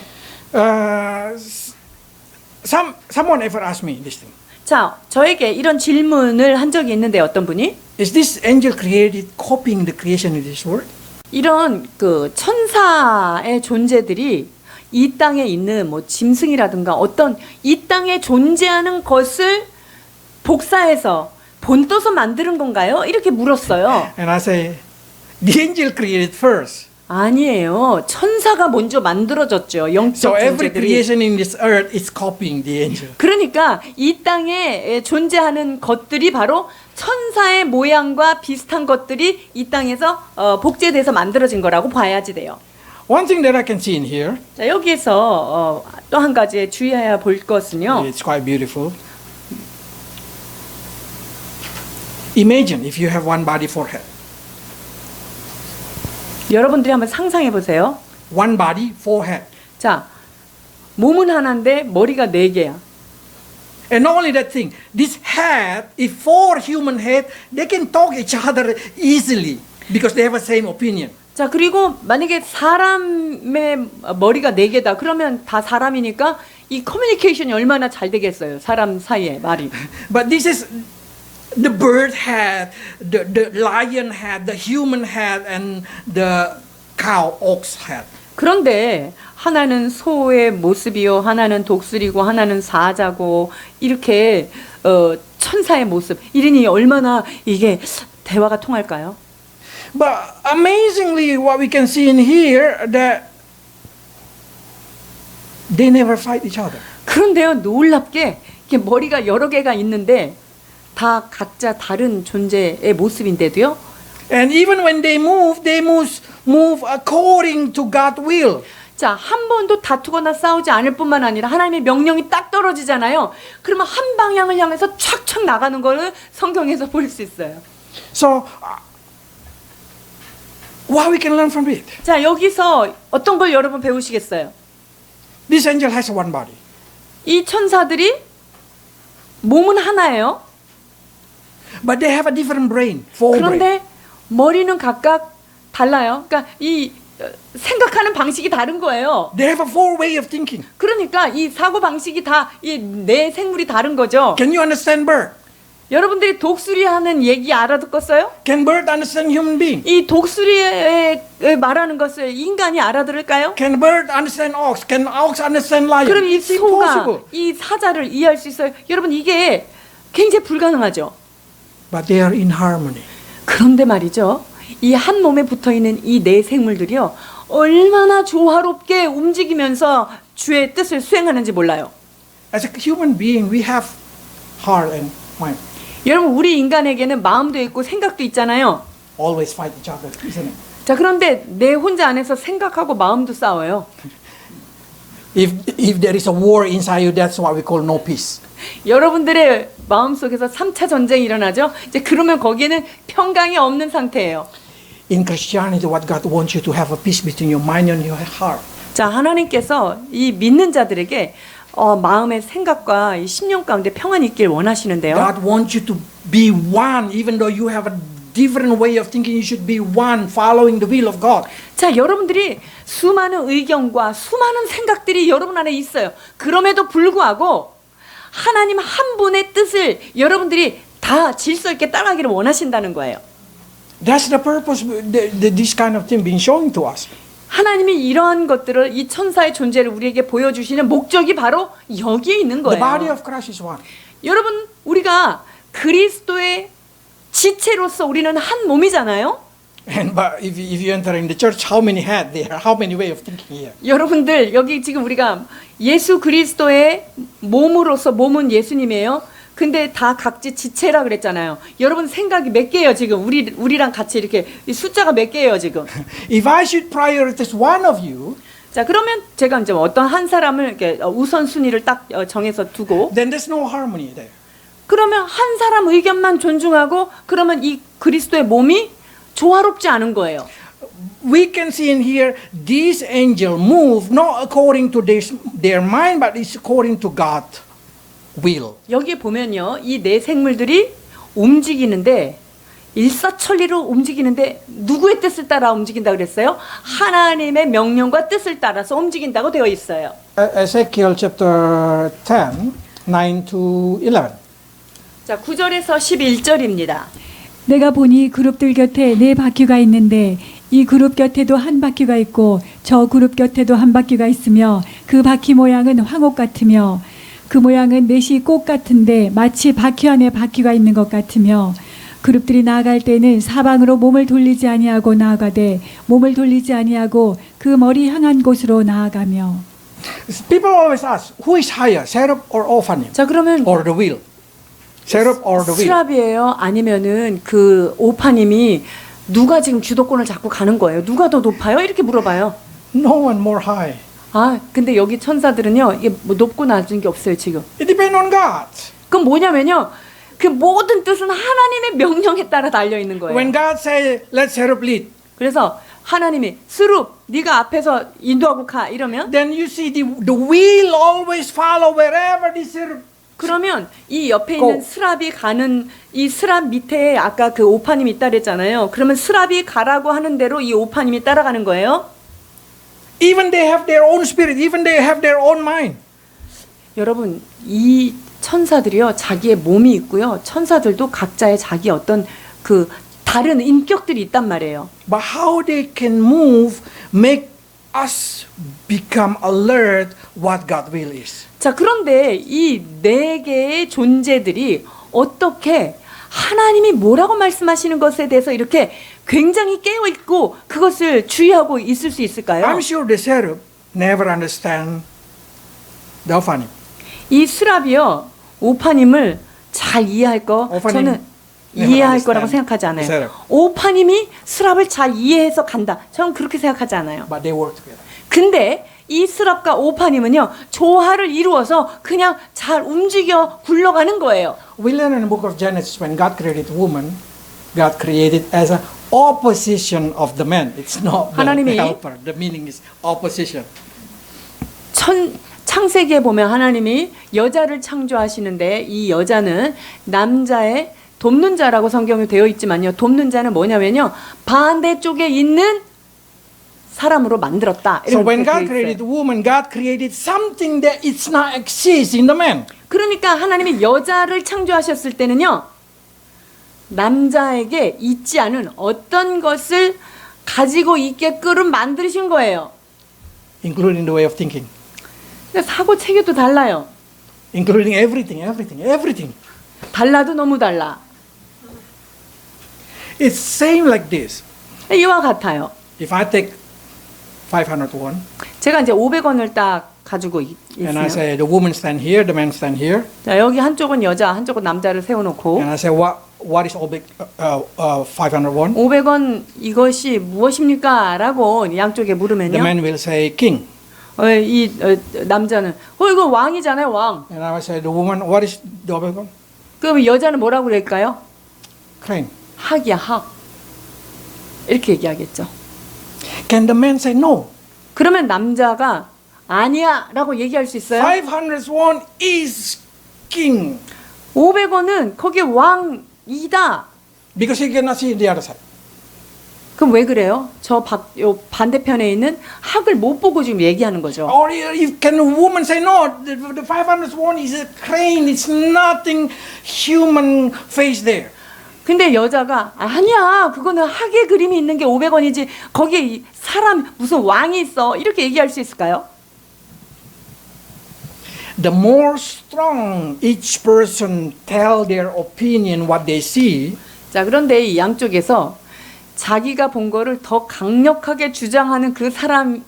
Someone ever asked me this thing. 자, 저에게 이런 질문을 한 적이 있는데 어떤 분이 Is this angel created copying the creation of this world? 이런 그 천사의 존재들이 이 땅에 있는 뭐 짐승이라든가 어떤 이 땅에 존재하는 것을 복사해서 본떠서 만드는 건가요? 이렇게 물었어요. And I say, the angel created first. 아니에요. 천사가 먼저 만들어졌죠. So 영적 every 존재들이. creation in this earth is copying the angel. 그러니까 이 땅에 존재하는 것들이 바로 천사의 모양과 비슷한 것들이 이 땅에서 복제돼서 만들어진 거라고 봐야지 돼요. One thing that I can see in here, 자, 여기에서 또 한 가지 주의해야 볼 것은요. it's quite beautiful. Imagine if you have one body, four head. 여러분들이 한번 상상해 보세요. One body, four head. 자, 몸은 하나인데 머리가 네 개야. And not only that thing, this head, if four human head, they can talk each other easily because they have the same opinion. 자, 그리고 만약에 사람의 머리가 네 개다. 그러면 다 사람이니까 이 커뮤니케이션이 얼마나 잘 되겠어요. 사람 사이에 말이. But this is the bird head, the lion head, the human head, and the cow, ox head. 그런데 하나는 소의 모습이요, 하나는 독수리고, 하나는 사자고 이렇게 천사의 모습. 이러니 얼마나 이게 대화가 통할까요? But amazingly, what we can see in here that they never fight each other. 그런데요, 놀랍게 이렇게 머리가 여러 개가 있는데 다 각자 다른 존재의 모습인데도요. And even when they move according to God's will. 자, 한 번도 다투거나 싸우지 않을 뿐만 아니라 하나님의 명령이 딱 떨어지잖아요. 그러면 한 방향을 향해서 촥촥 나가는 거를 성경에서 볼 수 있어요. So, what we can learn from it? 자, 여기서 어떤 걸 여러분 배우시겠어요? This angel has one body. 이 천사들이 몸은 하나예요. But they have a different brain, four brain. 그런데 머리는 각각 달라요. 그러니까 이 생각하는 방식이 다른 거예요. They have a four way of thinking. 그러니까 이 사고 방식이 다 이 내 생물이 다른 거죠. Can you understand bird? 여러분들이 독수리 하는 얘기 알아듣겠어요? Can bird understand human being? 이 독수리에 말하는 것을 인간이 알아들을까요? Can bird understand ox? Can ox understand lion? 그럼 이 It's impossible. 소가 이 사자를 이해할 수 있어요? 여러분 이게 굉장히 불가능하죠. But they are in harmony. 그런데 말이죠. 이 한 몸에 붙어 있는 이 네 생물들이요. 얼마나 조화롭게 움직이면서 주의 뜻을 수행하는지 몰라요. As a human being, we have heart and mind. 여러분 우리 인간에게는 마음도 있고 생각도 있잖아요. Always fight each other, isn't it? 자 그런데 내 혼자 안에서 생각하고 마음도 싸워요. If there is a war inside you, that's what we call no peace. 여러분들의 마음속에서 3차 전쟁이 일어나죠. 이제 그러면 거기에는 평강이 없는 상태예요. In Christianity, what God wants you to have a peace between your mind and your heart. 자 하나님께서 이 믿는 자들에게 마음의 생각과 이 심령 가운데 평안이 있길 원하시는데요. God wants you to be one, even though you have a different way of thinking. You should be one, following the will of God. 자 여러분들이 수많은 의견과 수많은 생각들이 여러분 안에 있어요. 그럼에도 불구하고 하나님 한 분의 뜻을 여러분들이 다 질서 있게 따라가기를 원하신다는 거예요. That's the purpose. This kind of thing being shown to us. 하나님이 이러한 것들을 이 천사의 존재를 우리에게 보여주시는 목적이 바로 여기에 있는 The 거예요. body of Christ is one. 여러분 우리가 그리스도의 지체로서 우리는 한 몸이잖아요. And but if you enter in the church, how many head there? How many way of thinking here? 여러분들 여기 지금 우리가 예수 그리스도의 몸으로서 몸은 예수님이에요. 근데 다 각지 지체라 그랬잖아요. 여러분 생각이 몇 개예요 지금 우리랑 같이 이렇게 이 숫자가 몇 개예요 지금? If I should prioritize one of you, 자 그러면 제가 이제 어떤 한 사람을 이렇게 우선 순위를 딱 정해서 두고 then there's no harmony there. 그러면 한 사람 의견만 존중하고 그러면 이 그리스도의 몸이 조화롭지 않은 거예요. We can see in here, these angels move not according to their mind, but it's according to God's will. 여기에 보면요, 이 네 생물들이 움직이는데 일사천리로 움직이는데 누구의 뜻을 따라 움직인다 그랬어요? 하나님의 명령과 뜻을 따라서 움직인다고 되어 있어요. Ezekiel chapter 10, 9 to 11. 자, 9절에서 11절입니다. 내가 보니 그룹들 곁에 네 바퀴가 있는데 이 그룹 곁에도 한 바퀴가 있고 저 그룹 곁에도 한 바퀴가 있으며 그 바퀴 모양은 황옥 같으며 그 모양은 넷이 꽃 같은데 마치 바퀴 안에 바퀴가 있는 것 같으며 그룹들이 나아갈 때는 사방으로 몸을 돌리지 아니하고 나아가되 몸을 돌리지 아니하고 그 머리 향한 곳으로 나아가며. People always ask, who is higher, Seraph or Ophanim? 자, 그러면 Or the will? Seraph or the will? 스랍이에요? 아니면은 그 오파님이 누가 지금 주도권을 잡고 가는 거예요? 누가 더 높아요? 이렇게 물어봐요. No one more high. 아, 근데 여기 천사들은요, 이게 뭐 높고 낮은 게 없어요, 지금. It depends on God. 그럼 뭐냐면요, 그 모든 뜻은 하나님의 명령에 따라 달려 있는 거예요. When God says, let Seraph lead, 그래서 하나님이 스룹, 네가 앞에서 인도하고 가 이러면 then you see the will always follow wherever the Seraph. 그러면 이 옆에 있는 스랍이 가는 이 스랍 밑에 아까 그 오파님이 있다 그랬잖아요. 그러면 스랍이 가라고 하는 대로 이 오파님이 따라가는 거예요. Even they have their own spirit, even they have their own mind. 여러분, 이 천사들이요, 자기의 몸이 있고요. 천사들도 각자의 자기 어떤 그 다른 인격들이 있단 말이에요. But how they can move, make us become alert what God's will is. 자, 그런데 이 네 개의 존재들이 어떻게 하나님이 뭐라고 말씀하시는 것에 대해서 이렇게 굉장히 깨어있고 그것을 주의하고 있을 수 있을까요? I'm sure the Seraph never understand the Ophanim. 이 스랍이요, 오파님을 잘 이해할 거 오파님 저는 never 이해할 거라고 understand 생각하지 않아요. the Seraph. 오파님이 스랍을 잘 이해해서 간다. 저는 그렇게 생각하지 않아요. But they work together. 근데 이 스랍과 오파님은요, 조화를 이루어서 그냥 잘 움직여 굴러가는 거예요. We learn in the book of Genesis when God created woman, God created as an opposition of the man. It's not the 하나님이 helper. The meaning is opposition. 창세기에 보면 하나님이 여자를 창조하시는데 이 여자는 남자의 돕는 자라고 성경에 되어 있지만요. 돕는 자는 뭐냐면요, 반대쪽에 있는 사람으로 만들었다. So 이렇게 when 되어 God 있어요. created woman, God created something that it's not exists in the man. 그러니까 하나님이 여자를 창조하셨을 때는요, 남자에게 있지 않은 어떤 것을 가지고 있게끔 만드신 거예요. Including the way of thinking, 그러니까 사고 체계도 달라요. including everything. 달라도 너무 달라. It's same like this. 이와 같아요. If I take 500 won 제가 이제 500원을 딱 가지고 and I 있어요. say the woman stand here, the man stand here, 자, 여기 한쪽은 여자, 한쪽은 남자를 세워놓고 and I say what is 500 won? 500원 이것이 무엇입니까? 라고 양쪽에 The 물으면요. man will say king, 남자는 이거 왕이잖아요, 왕. and I will say the woman what is the 500 won? 그럼 여자는 뭐라고 그럴까요? Crane. 학이야, 학. 이렇게 얘기하겠죠. Can the man say no? 그러면 남자가 아니야 라고 얘기할 수 있어요? 500 won is king 500원은 거기 왕이다. because he cannot see the other side. 그럼 왜 그래요? 요 반대편에 있는 학을 못 보고 지금 얘기하는 거죠. Or if can a woman say no, the 500 won is a crane, it's nothing human face there. 근데 여자가 아니야, 그거는 학의 그림이 있는 게 500원이지 거기에 사람 무슨 왕이 있어, 이렇게 얘기할 수 있을까요? The more strong each person tell their opinion what they see, 자, 그런데 이 양쪽에서 자기가 본 거를 더 강력하게 주장하는 그 사람이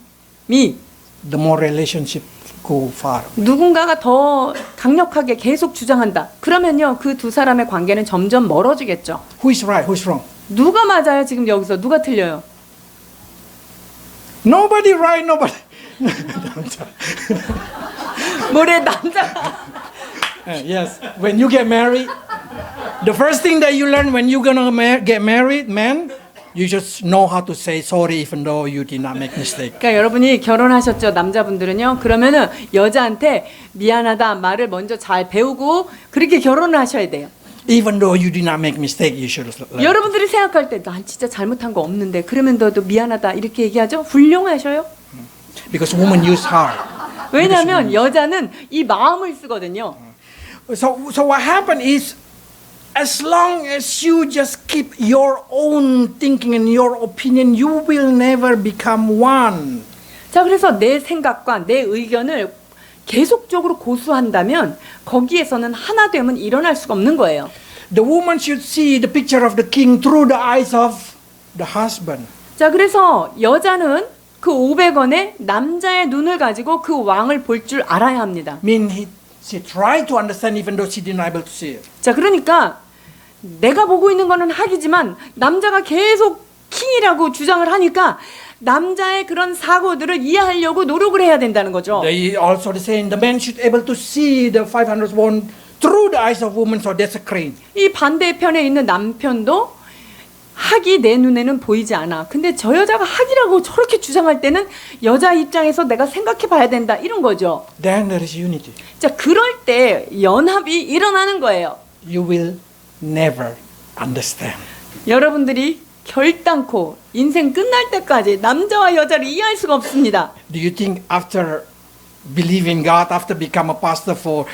the more relationship go far. 누군가가 더 강력하게 계속 주장한다. 그러면요, 그 두 사람의 관계는 점점 멀어지겠죠. Who is right? Who is wrong? 누가 맞아요? 지금 여기서 누가 틀려요? Nobody right, nobody. 뭐래, 남자. Yes. When you get married, the first thing that you learn when you're gonna get married, man, you just know how to say sorry even though you did not make mistake. 그러니까 여러분이 결혼하셨죠, 남자분들은요. 그러면은 여자한테 미안하다 말을 먼저 잘 배우고 그렇게 결혼을 하셔야 돼요. Even though you did not make mistake, you should learn. 여러분들이 생각할 때 난 진짜 잘못한 거 없는데 그러면 너도 미안하다 이렇게 얘기하죠? 훌륭하셔요. Because women use heart. 왜냐하면 여자는 이 마음을 쓰거든요. So what happened is, as long as you just keep your own thinking and your opinion, you will never become one. 자, 그래서 내 생각과 내 의견을 계속적으로 고수한다면 거기에서는 하나됨은 일어날 수가 없는 거예요. The woman should see the picture of the king through the eyes of the husband. 자, 그래서 여자는 그 500원에 남자의 눈을 가지고 그 왕을 볼 줄 알아야 합니다. She tried to understand even though she didn't able to see it. 자, 그러니까 내가 보고 있는 거는 학이지만 남자가 계속 킹이라고 주장을 하니까 남자의 그런 사고들을 이해하려고 노력을 해야 된다는 거죠. They also saying the man should able to see the 500 won through the eyes of woman, so that's a crane. 이 반대편에 있는 남편도 학이 내 눈에는 보이지 않아. 근데 저 여자가 학이라고 저렇게 주장할 때는 여자 입장에서 내가 생각해 봐야 된다, 이런 거죠. Then there is unity. 자, 그럴 때 연합이 일어나는 거예요. You will never understand. 여러분들이 결단코 인생 끝날 때까지 남자와 여자를 이해할 수가 없습니다. Do you think after believing God, after become a pastor for,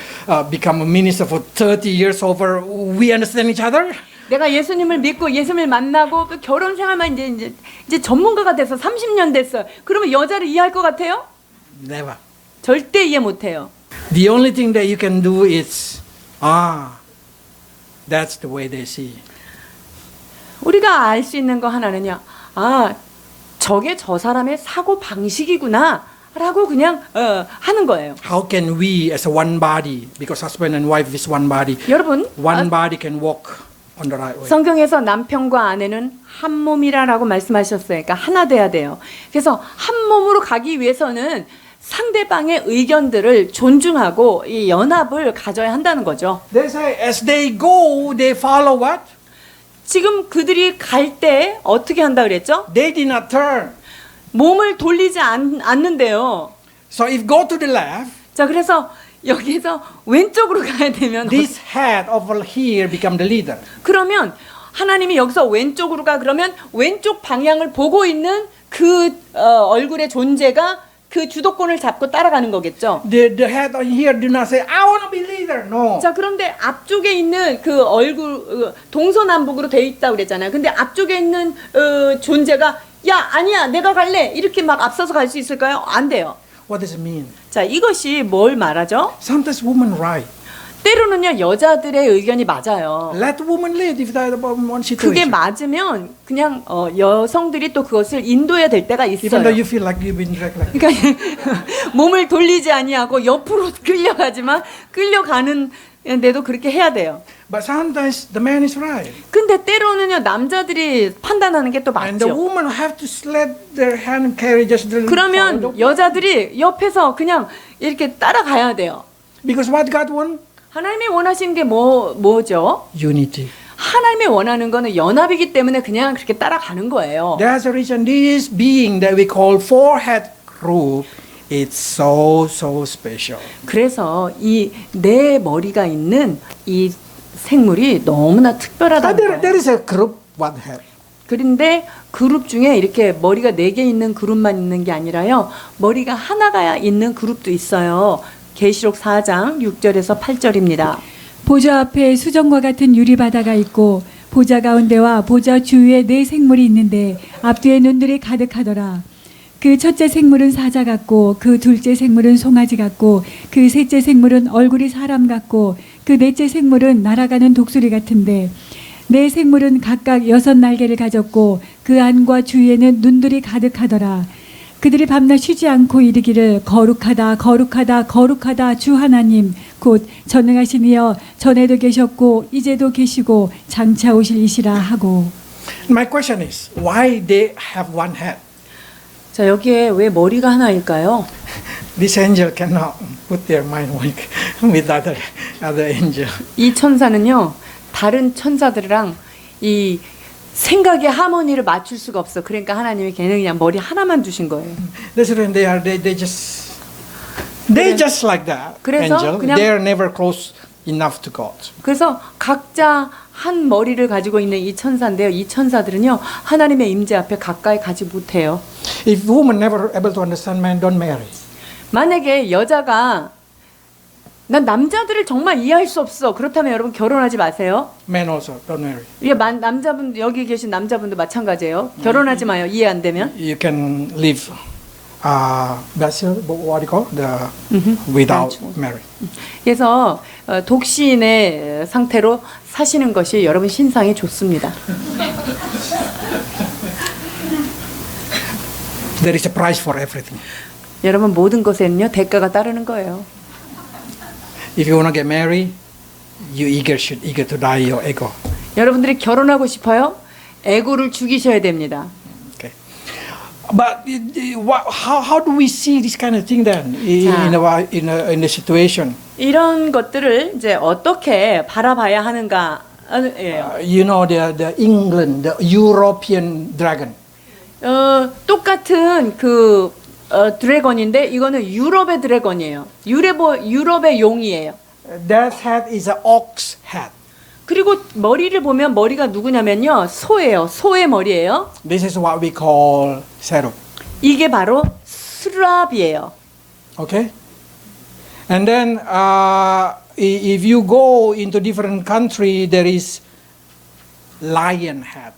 become a minister for 30 years over, we understand each other? 내가 예수님을 믿고 예수님을 만나고 또 결혼 생활만 이제 전문가가 돼서 30년 됐어요. 그러면 여자를 이해할 것 같아요? Never. 절대 이해 못해요. The only thing that you can do is, that's the way they see. 우리가 알 수 있는 거 하나는요. 저게 저 사람의 사고 방식이구나 라고 그냥 하는 거예요. How can we as a one body, because husband and wife is one body, 여러분, one body can walk on the right way? 성경에서 남편과 아내는 한 몸이라라고 말씀하셨어요. 그러니까 하나 돼야 돼요. 그래서 한 몸으로 가기 위해서는 상대방의 의견들을 존중하고 이 연합을 가져야 한다는 거죠. They say as they go, they follow what? 지금 그들이 갈 때 어떻게 한다 그랬죠? They did not turn. 몸을 돌리지 않는데요. So if go to the left, 자, 그래서 여기서 왼쪽으로 가야 되면 this head over here become the leader. 그러면 하나님이 여기서 왼쪽으로 가 그러면 왼쪽 방향을 보고 있는 그 얼굴의 존재가 그 주도권을 잡고 따라가는 거겠죠. The head on here do not say, I want to be leader. No. 자, 그런데 앞쪽에 있는 그 얼굴 동서남북으로 돼 있다 그랬잖아요. 근데 앞쪽에 있는 존재가 야, 아니야, 내가 갈래. 이렇게 막 앞서서 갈 수 있을까요? 안 돼요. What does it mean? 자, 이것이 뭘 말하죠? Sometimes women right. 때로는요, 여자들의 의견이 맞아요. Let women lead if they are one 그게 situation. 맞으면 그냥 여성들이 또 그것을 인도해야 될 때가 Even 있어요. though you feel like you've been dragged like 그러니까 몸을 돌리지 아니하고 옆으로 끌려가지만 끌려가는 데도 그렇게 해야 돼요. But sometimes the man is right. 근데 때로는요, 남자들이 판단하는 게 또 And the 맞죠. woman have to let their hand carry just the 그러면 여자들이 옆에서 그냥 이렇게 따라가야 돼요. Because what God want? 하나님이 원하시는 게 뭐죠? Unity. 하나님이 원하는 거는 연합이기 때문에 그냥 그렇게 따라가는 거예요. That's the reason this being that we call forehead group is so special. 그래서 이 내 머리가 있는 이 생물이 너무나 특별하다는 There 거예요. is a group one head. 그런데 그룹 중에 이렇게 머리가 4개 있는 그룹만 있는 게 아니라요. 머리가 하나가 있는 그룹도 있어요. 계시록 4장 6절에서 8절입니다. 보좌 앞에 수정과 같은 유리바다가 있고 보좌 가운데와 보좌 주위에 4생물이 있는데 앞뒤에 눈들이 가득하더라. 그 첫째 생물은 사자 같고 그 둘째 생물은 송아지 같고 그 셋째 생물은 얼굴이 사람 같고 그 넷째 생물은 날아가는 독수리 같은데 4생물은 각각 6날개를 가졌고 그 안과 주위에는 눈들이 가득하더라. 그들이 밤낮 쉬지 않고 이르기를 거룩하다 거룩하다 거룩하다 주 하나님 곧 전능하신 이여 전에도 계셨고 이제도 계시고 장차 오실 이시라 하고. My question is, why they have one head? 자, 여기에 왜 머리가 하나일까요? This angel cannot put their mind with other angel. 이 천사는요, 다른 천사들이랑 이 생각의 하모니를 맞출 수가 없어. 그러니까 하나님이 걔는 그냥 머리 하나만 주신 거예요. That's when they just like that 그래서 angel. 그냥- They are never close enough to God. 그래서 각자 한 머리를 가지고 있는 이 천사인데요. 이 천사들은요, 하나님의 임재 앞에 가까이 가지 못해요. If woman never able to understand man, don't marry. 만약에 여자가 난 남자들을 정말 이해할 수 없어. 그렇다면 여러분 결혼하지 마세요. Men also don't marry. 이게 남자분 여기 계신 남자분도 마찬가지예요. 결혼하지 마요. 이해 안 되면. You can live bachelor, what do you call without marriage. 그래서 독신의 상태로 사시는 것이 여러분 신상이 좋습니다. There is a price for everything. 여러분 모든 것에는요 대가가 따르는 거예요. If you want to get married, you should eager to die your ego. 여러분들이 결혼하고 싶어요? 에고를 죽이셔야 됩니다. Okay. But how do we see this kind of thing then in a situation? 이런 것들을 이제 어떻게 바라봐야 하는가? You know the England, the European dragon. 똑같은 그 드래곤인데 이거는 유럽의 드래곤이에요. 유럽의 용이에요. That head is an ox head. 그리고 머리를 보면 머리가 누구냐면요. 소예요. 소의 머리예요. This is what we call cherub. 이게 바로 스랍이에요. Okay? And then if you go into different country, there is lion head.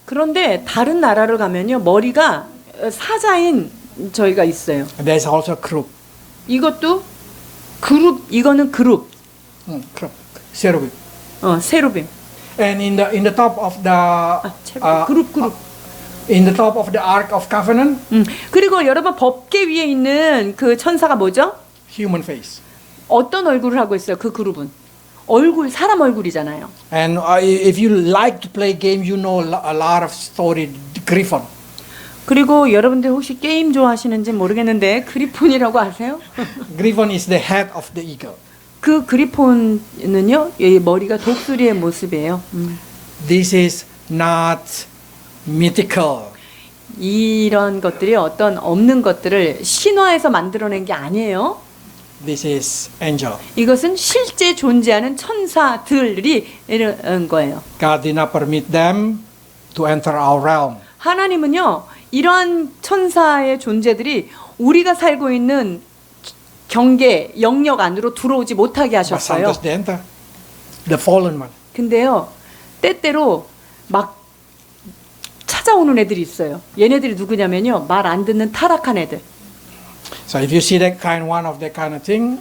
그런데 다른 나라를 가면요. 머리가 사자인 저희가 있어요. There's also group. 이것도 그룹, 이거는 그룹. Group. Cherubim. 세루빔. And in the top of the 그룹. in the top of the Ark of Covenant, 그리고 여러분 법궤 위에 있는 그 천사가 뭐죠? human face. 어떤 얼굴을 하고 있어요? 그 그룹은 사람 얼굴이잖아요. And if you like to play game, you know a lot of story. Griffon. 그리고 여러분들 혹시 게임 좋아하시는지 모르겠는데 그리폰이라고 아세요? Griffon is the head of the eagle. 그 그리폰은요, 이 머리가 독수리의 모습이에요. This is not mythical. 이런 것들이 어떤 없는 것들을 신화에서 만들어낸 게 아니에요. this is angel. 이것은 실제 존재하는 천사들이 이런 거예요. God did not permit them to enter our realm. 하나님은요, 이러한 천사의 존재들이 우리가 살고 있는 경계, 영역 안으로 들어오지 못하게 But 하셨어요. sometimes they enter. The fallen one. 근데요, 때때로 막 찾아오는 애들이 있어요. 얘네들이 누구냐면요, 말 안 듣는 타락한 애들. So if you see that kind one of that kind of thing,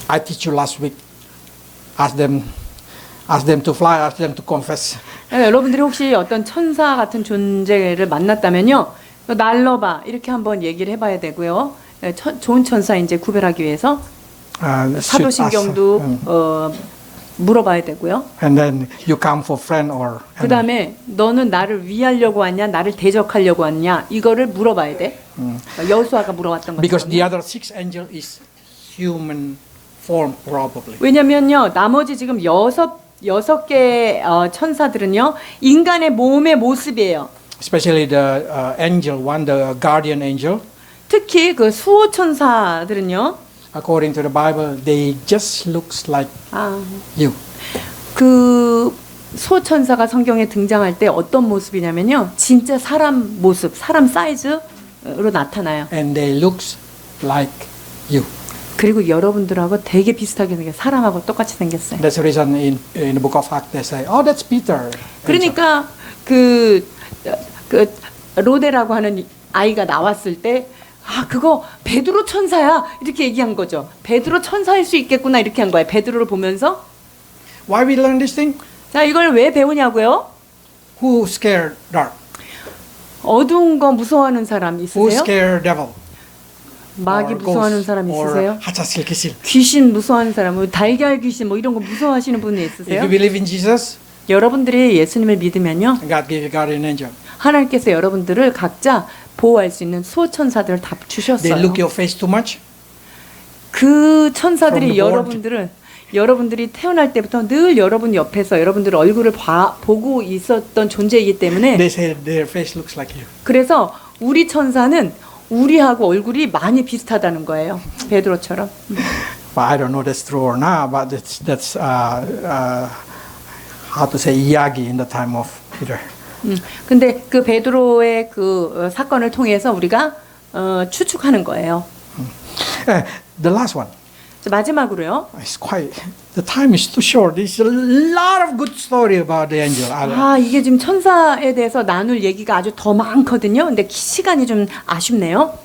I teach you last week. Ask them to fly, ask them to confess. 여러분들이 혹시 어떤 천사 같은 존재를 만났다면요, 날러봐 이렇게 한번 얘기를 해봐야 되고요. 좋은 천사 이제 구별하기 위해서 사도신경도 물어봐야 되고요. And then you come for friend or. 그 다음에 너는 나를 위하려고 왔냐, 나를 대적하려고 왔냐, 이거를 물어봐야 돼. 여호수아가 물어봤던 Because 것처럼. the other six angel is human form probably. 왜냐면요, 나머지 지금 여섯 개의 천사들은요, 인간의 몸의 모습이에요. Especially the angel one, the guardian angel. 특히 그 수호 천사들은요, According to the Bible, they just looks like you. 그 수호 천사가 성경에 등장할 때 어떤 모습이냐면요, 진짜 사람 모습, 사람 사이즈로 나타나요. And they looks like you. 그리고 여러분들하고 되게 비슷하게 생겨, 사람하고 똑같이 생겼어요. That's the reason in the book of Acts they say, "Oh, that's Peter." 그러니까 그 로데라고 하는 아이가 나왔을 때, 그거 베드로 천사야 이렇게 얘기한 거죠. 베드로 천사일 수 있겠구나 이렇게 한 거예요. 베드로를 보면서. Why we learn this thing? 자, 이걸 왜 배우냐고요? Who scared dark? 어두운 거 무서워하는 사람 Who 있으세요? scared devil? 마귀 Or 무서워하는 ghost? 사람 Or 있으세요? 하차실기실? 귀신 무서워하는 사람, 뭐 달걀 귀신 뭐 이런 거 무서워하시는 분이 If 있으세요? you believe in Jesus, 여러분들이 예수님을 믿으면요, God gave you guardian angel. 하나님께서 여러분들을 각자 보호할 수 있는 수호 천사들을 다 They 주셨어요. look your face too much. 그 천사들이 From the board. 여러분들이 태어날 때부터 늘 여러분 옆에서 여러분들 얼굴을 보고 있었던 존재이기 때문에, They say their face looks like you. 그래서 우리 천사는 우리하고 얼굴이 많이 비슷하다는 거예요. 베드로처럼. But I don't know that's true or not. But that's how to say 이야기 in the time of Peter. 근데 그 베드로의 그 사건을 통해서 우리가 추측하는 거예요. The last one. 자, 마지막으로요. It's quite. The time is too short. There's a lot of good story about the angel. 이게 지금 천사에 대해서 나눌 얘기가 아주 더 많거든요. 근데 시간이 좀 아쉽네요.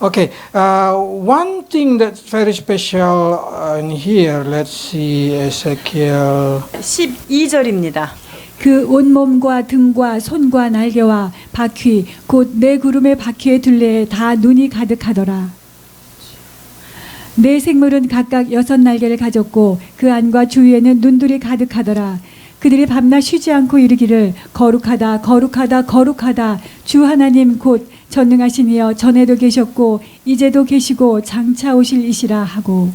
Okay. One thing that's very special in here. Let's see Ezekiel. 12절입니다. 그 온몸과 등과 손과 날개와 바퀴 곧 네 구름의 바퀴의 둘레에 다 눈이 가득하더라. 네 생물은 각각 6날개를 가졌고 그 안과 주위에는 눈들이 가득하더라. 그들이 밤낮 쉬지 않고 이르기를 거룩하다 거룩하다 거룩하다 주 하나님 곧 전능하신 이여 전에도 계셨고 이제도 계시고 장차 오실 이시라 하고.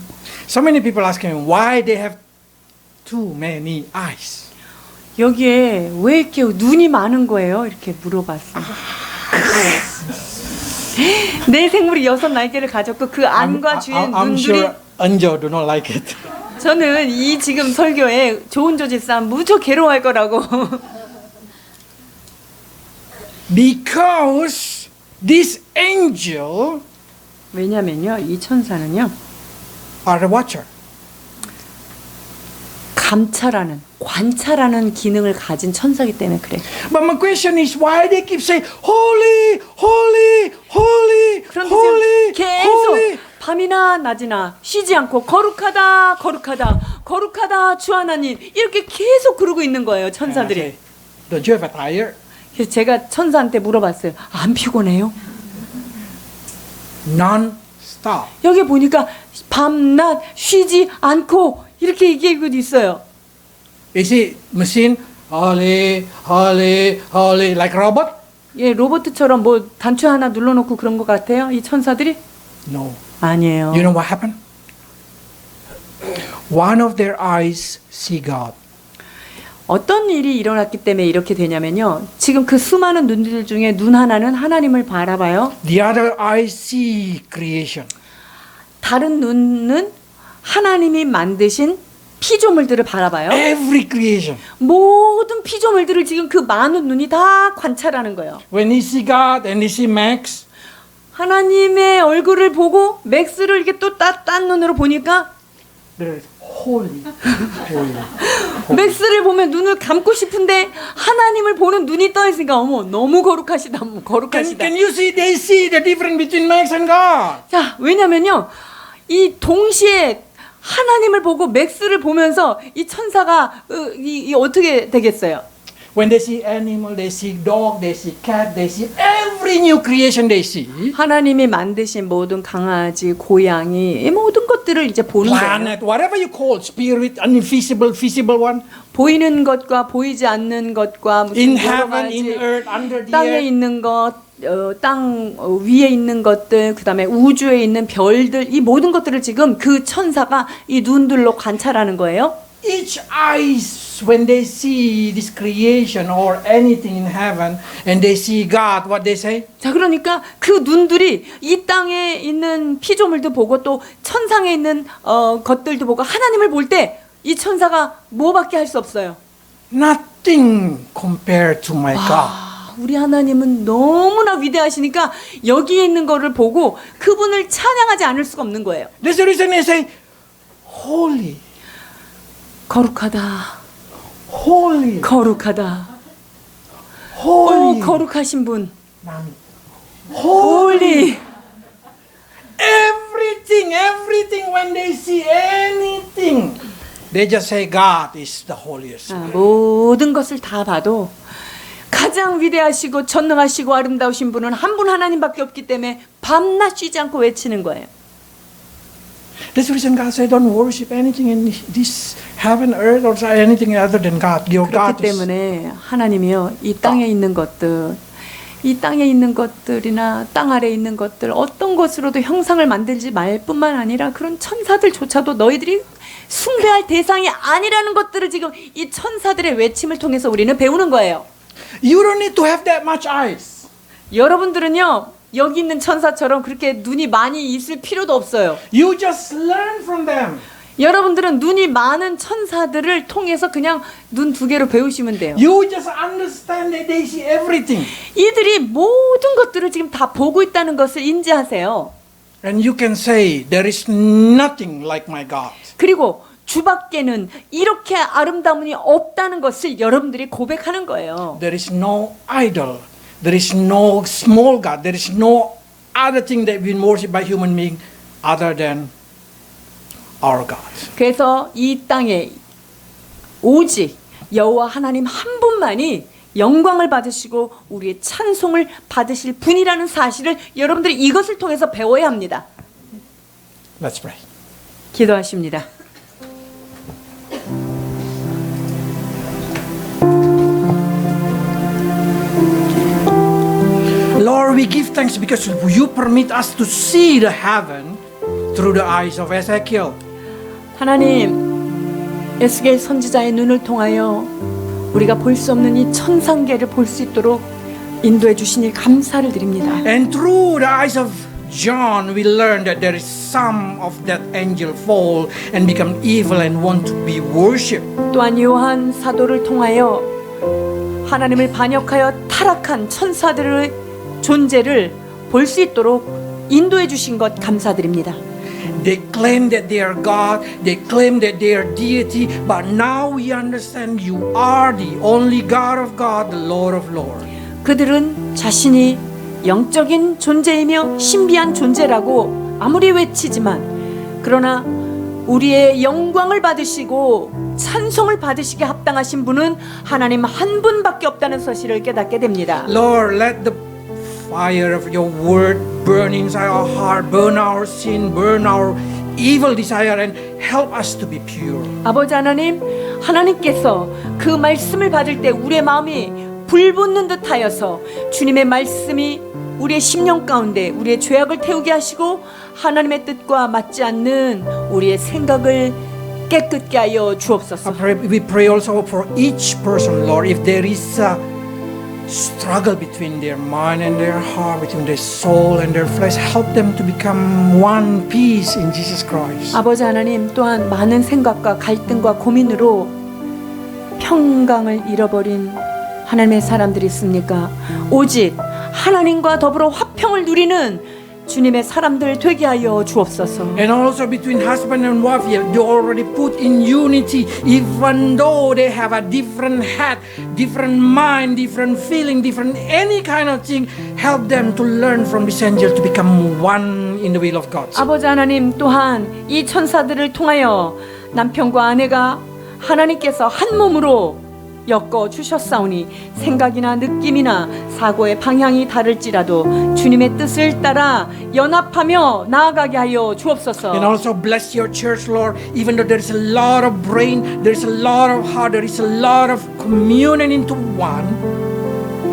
So many people asking me why they have too many eyes. 여기에 왜 이렇게 눈이 많은 거예요? 이렇게 물어봤어요. 네 생물이 6날개를 가졌고 그 안과 주위에 I'm 눈들이. sure angel do not like it. 저는 이 지금 설교에 좋은 조지 싸움 무척 괴로워할 거라고. Because this angel 왜냐면요, 이 천사는요, are a watcher. 감찰하는, 관찰하는 기능을 가진 천사기 때문에 그래. But my question is why they keep saying holy, holy, holy, 그런데 holy, 지금 계속 holy. 밤이나 낮이나 쉬지 않고 거룩하다, 거룩하다, 거룩하다, 주 하나님 이렇게 계속 그러고 있는 거예요, And I 천사들이. say, don't you ever tire? 그래서 제가 천사한테 물어봤어요. 안 피곤해요? Non-stop. 여기 보니까 밤낮 쉬지 않고 이렇게 얘기하고 있어요. Is it machine holy, holy, holy like robot? 예, 로봇처럼 뭐 단추 하나 눌러놓고 그런 것 같아요, 이 천사들이? No. 아니에요. You know what happened? One of their eyes see God. 어떤 일이 일어났기 때문에 이렇게 되냐면요. 지금 그 수많은 눈들 중에 눈 하나는 하나님을 바라봐요. The other eye see creation. 다른 눈은 하나님이 만드신 피조물들을 바라봐요. Every creation. 모든 피조물들을 지금 그 많은 눈이 다 관찰하는 거예요. When he see God and he see Max, 하나님의 얼굴을 보고 맥스를 이렇게 또 딴 눈으로 보니까 there is holy, holy. 맥스를 보면 눈을 감고 싶은데 하나님을 보는 눈이 떠 있으니까 어머 너무 거룩하시다, 너무 거룩하시다. Can you see? They see the difference between Max and God. 자, 왜냐면요. 이 동시에 하나님을 보고 맥스를 보면서 이 천사가 이 어떻게 되겠어요? When they see animal, they see dog, they see cat, they see every new creation they see. 하나님이 만드신 모든 강아지, 고양이 이 모든 것들을 이제 보는 거예요. Planet, whatever you call, spirit, invisible, visible one. 보이는 것과 보이지 않는 것과 무슨 In 여러 heaven, 가지 in earth, under the 땅에 earth. 있는 것, 땅 위에 있는 것들, 그 다음에 우주에 있는 별들, 이 모든 것들을 지금 그 천사가 이 눈들로 관찰하는 거예요. Each eyes, when they see this creation or anything in heaven, and they see God, what they say? 자, 그러니까 그 눈들이 이 땅에 있는 피조물도 보고 또 천상에 있는 것들도 보고 하나님을 볼 때 이 천사가 뭐밖에 할 수 없어요. Nothing compared to my God. 우리 하나님은 너무나 위대하시니까 여기에 있는 거를 보고 그분을 찬양하지 않을 수가 없는 거예요. That's the reason they say, holy, 거룩하다. holy, 거룩하다. holy. 거룩하신 분. Holy. 홀리. Everything, when they see anything, they just say God is the holiest. 모든 것을 다 봐도 가장 위대하시고 전능하시고 아름다우신 분은 한 분 하나님밖에 없기 때문에 밤낮 쉬지 않고 외치는 거예요. That's the reason God said, don't worship anything in this heaven, earth, or anything other than God. Your 그렇기 God is. 때문에 하나님이요, 이 땅에 있는 것들, 이 땅에 있는 것들이나 땅 아래에 있는 것들 어떤 것으로도 형상을 만들지 말 뿐만 아니라 그런 천사들조차도 너희들이 숭배할 대상이 아니라는 것들을 지금 이 천사들의 외침을 통해서 우리는 배우는 거예요. You don't need to have that much eyes. 여러분들은요, 여기 있는 천사처럼 그렇게 눈이 많이 있을 필요도 없어요. You just learn from them. 여러분들은 눈이 많은 천사들을 통해서 그냥 눈 두 개로 배우시면 돼요. You just understand that they see everything. 이들이 모든 것들을 지금 다 보고 있다는 것을 인지하세요. And you can say, there is nothing like my God. 그리고 주밖에는 이렇게 아름다움이 없다는 것을 여러분들이 고백하는 거예요. There is no idol. There is no small God. There is no other thing that been worshipped by human being other than our God. 그래서 이 땅에 오직 여호와 하나님 한 분만이 영광을 받으시고 우리의 찬송을 받으실 분이라는 사실을 여러분들이 이것을 통해서 배워야 합니다. Let's pray. 기도하십니다. Lord, we give thanks because you permit us to see the heaven through the eyes of Ezekiel. 하나님, 에스겔 선지자의 눈을 통하여 우리가 볼 수 없는 이 천상계를 볼 수 있도록 인도해 주시니 감사를 드립니다. And through the eyes of John, we learn that there is some of that angel fall and become evil and want to be worshipped. 또한 요한 사도를 통하여 하나님을 반역하여 타락한 천사들의 존재를 볼 수 있도록 인도해 주신 것 감사드립니다. They claim that they are God, they claim that they are deity, but now we understand you are the only God of God, the Lord of Lords. 그들은 자신이 영적인 존재이며 신비한 존재라고 아무리 외치지만 그러나 우리의 영광을 받으시고 찬송을 받으시게 합당하신 분은 하나님 한 분밖에 없다는 사실을 깨닫게 됩니다. Lord, let the fire of your word burn inside our heart, burn our sin, burn our evil desire, and help us to be pure. 아버지 하나님, 하나님께서 그 말씀을 받을 때 우리의 마음이 불붙는 듯하여서 주님의 말씀이 우리의 심령 가운데 우리의 죄악을 태우게 하시고 하나님의 뜻과 맞지 않는 우리의 생각을 깨끗게 하여 주옵소서. We pray also for each person, Lord, if there is a struggle between their mind and their heart, between their soul and their flesh, help them to become one piece in Jesus Christ. 아버지 하나님, 또한 많은 생각과 갈등과 고민으로 평강을 잃어버린 하나님의 사람들이 있습니까? 오직 하나님과 더불어 화평을 누리는 주님의 사람들 되게 하여 주옵소서. And also between husband and wife, they already put in unity, even though they have a different head, different mind, different feeling, different any kind of thing. Help them to learn from this angel to become one in the will of God. 아버지 하나님, 또한 이 천사들을 통하여 남편과 아내가 하나님께서 한 몸으로 엮어 주셨사오니 생각이나 느낌이나 사고의 방향이 다를지라도 주님의 뜻을 따라 연합하며 나아가게 하여 주옵소서. And also bless your church, Lord. Even though there is a lot of brain, there is a lot of heart, there is a lot of communion into one.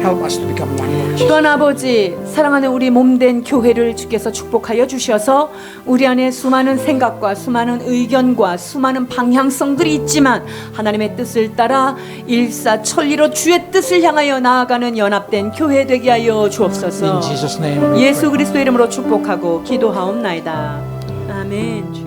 Help us to become one, Lord Jesus. 또한 아버지, 사랑하는 우리 몸된 교회를 주께서 축복하여 주셔서 우리 안에 수많은 생각과 수많은 의견과 수많은 방향성들이 있지만 하나님의 뜻을 따라 일사천리로 주의 뜻을 향하여 나아가는 연합된 교회 되게 하여 주옵소서. In Jesus' name. 예수 그리스도 이름으로 축복하고 기도하옵나이다. 아멘.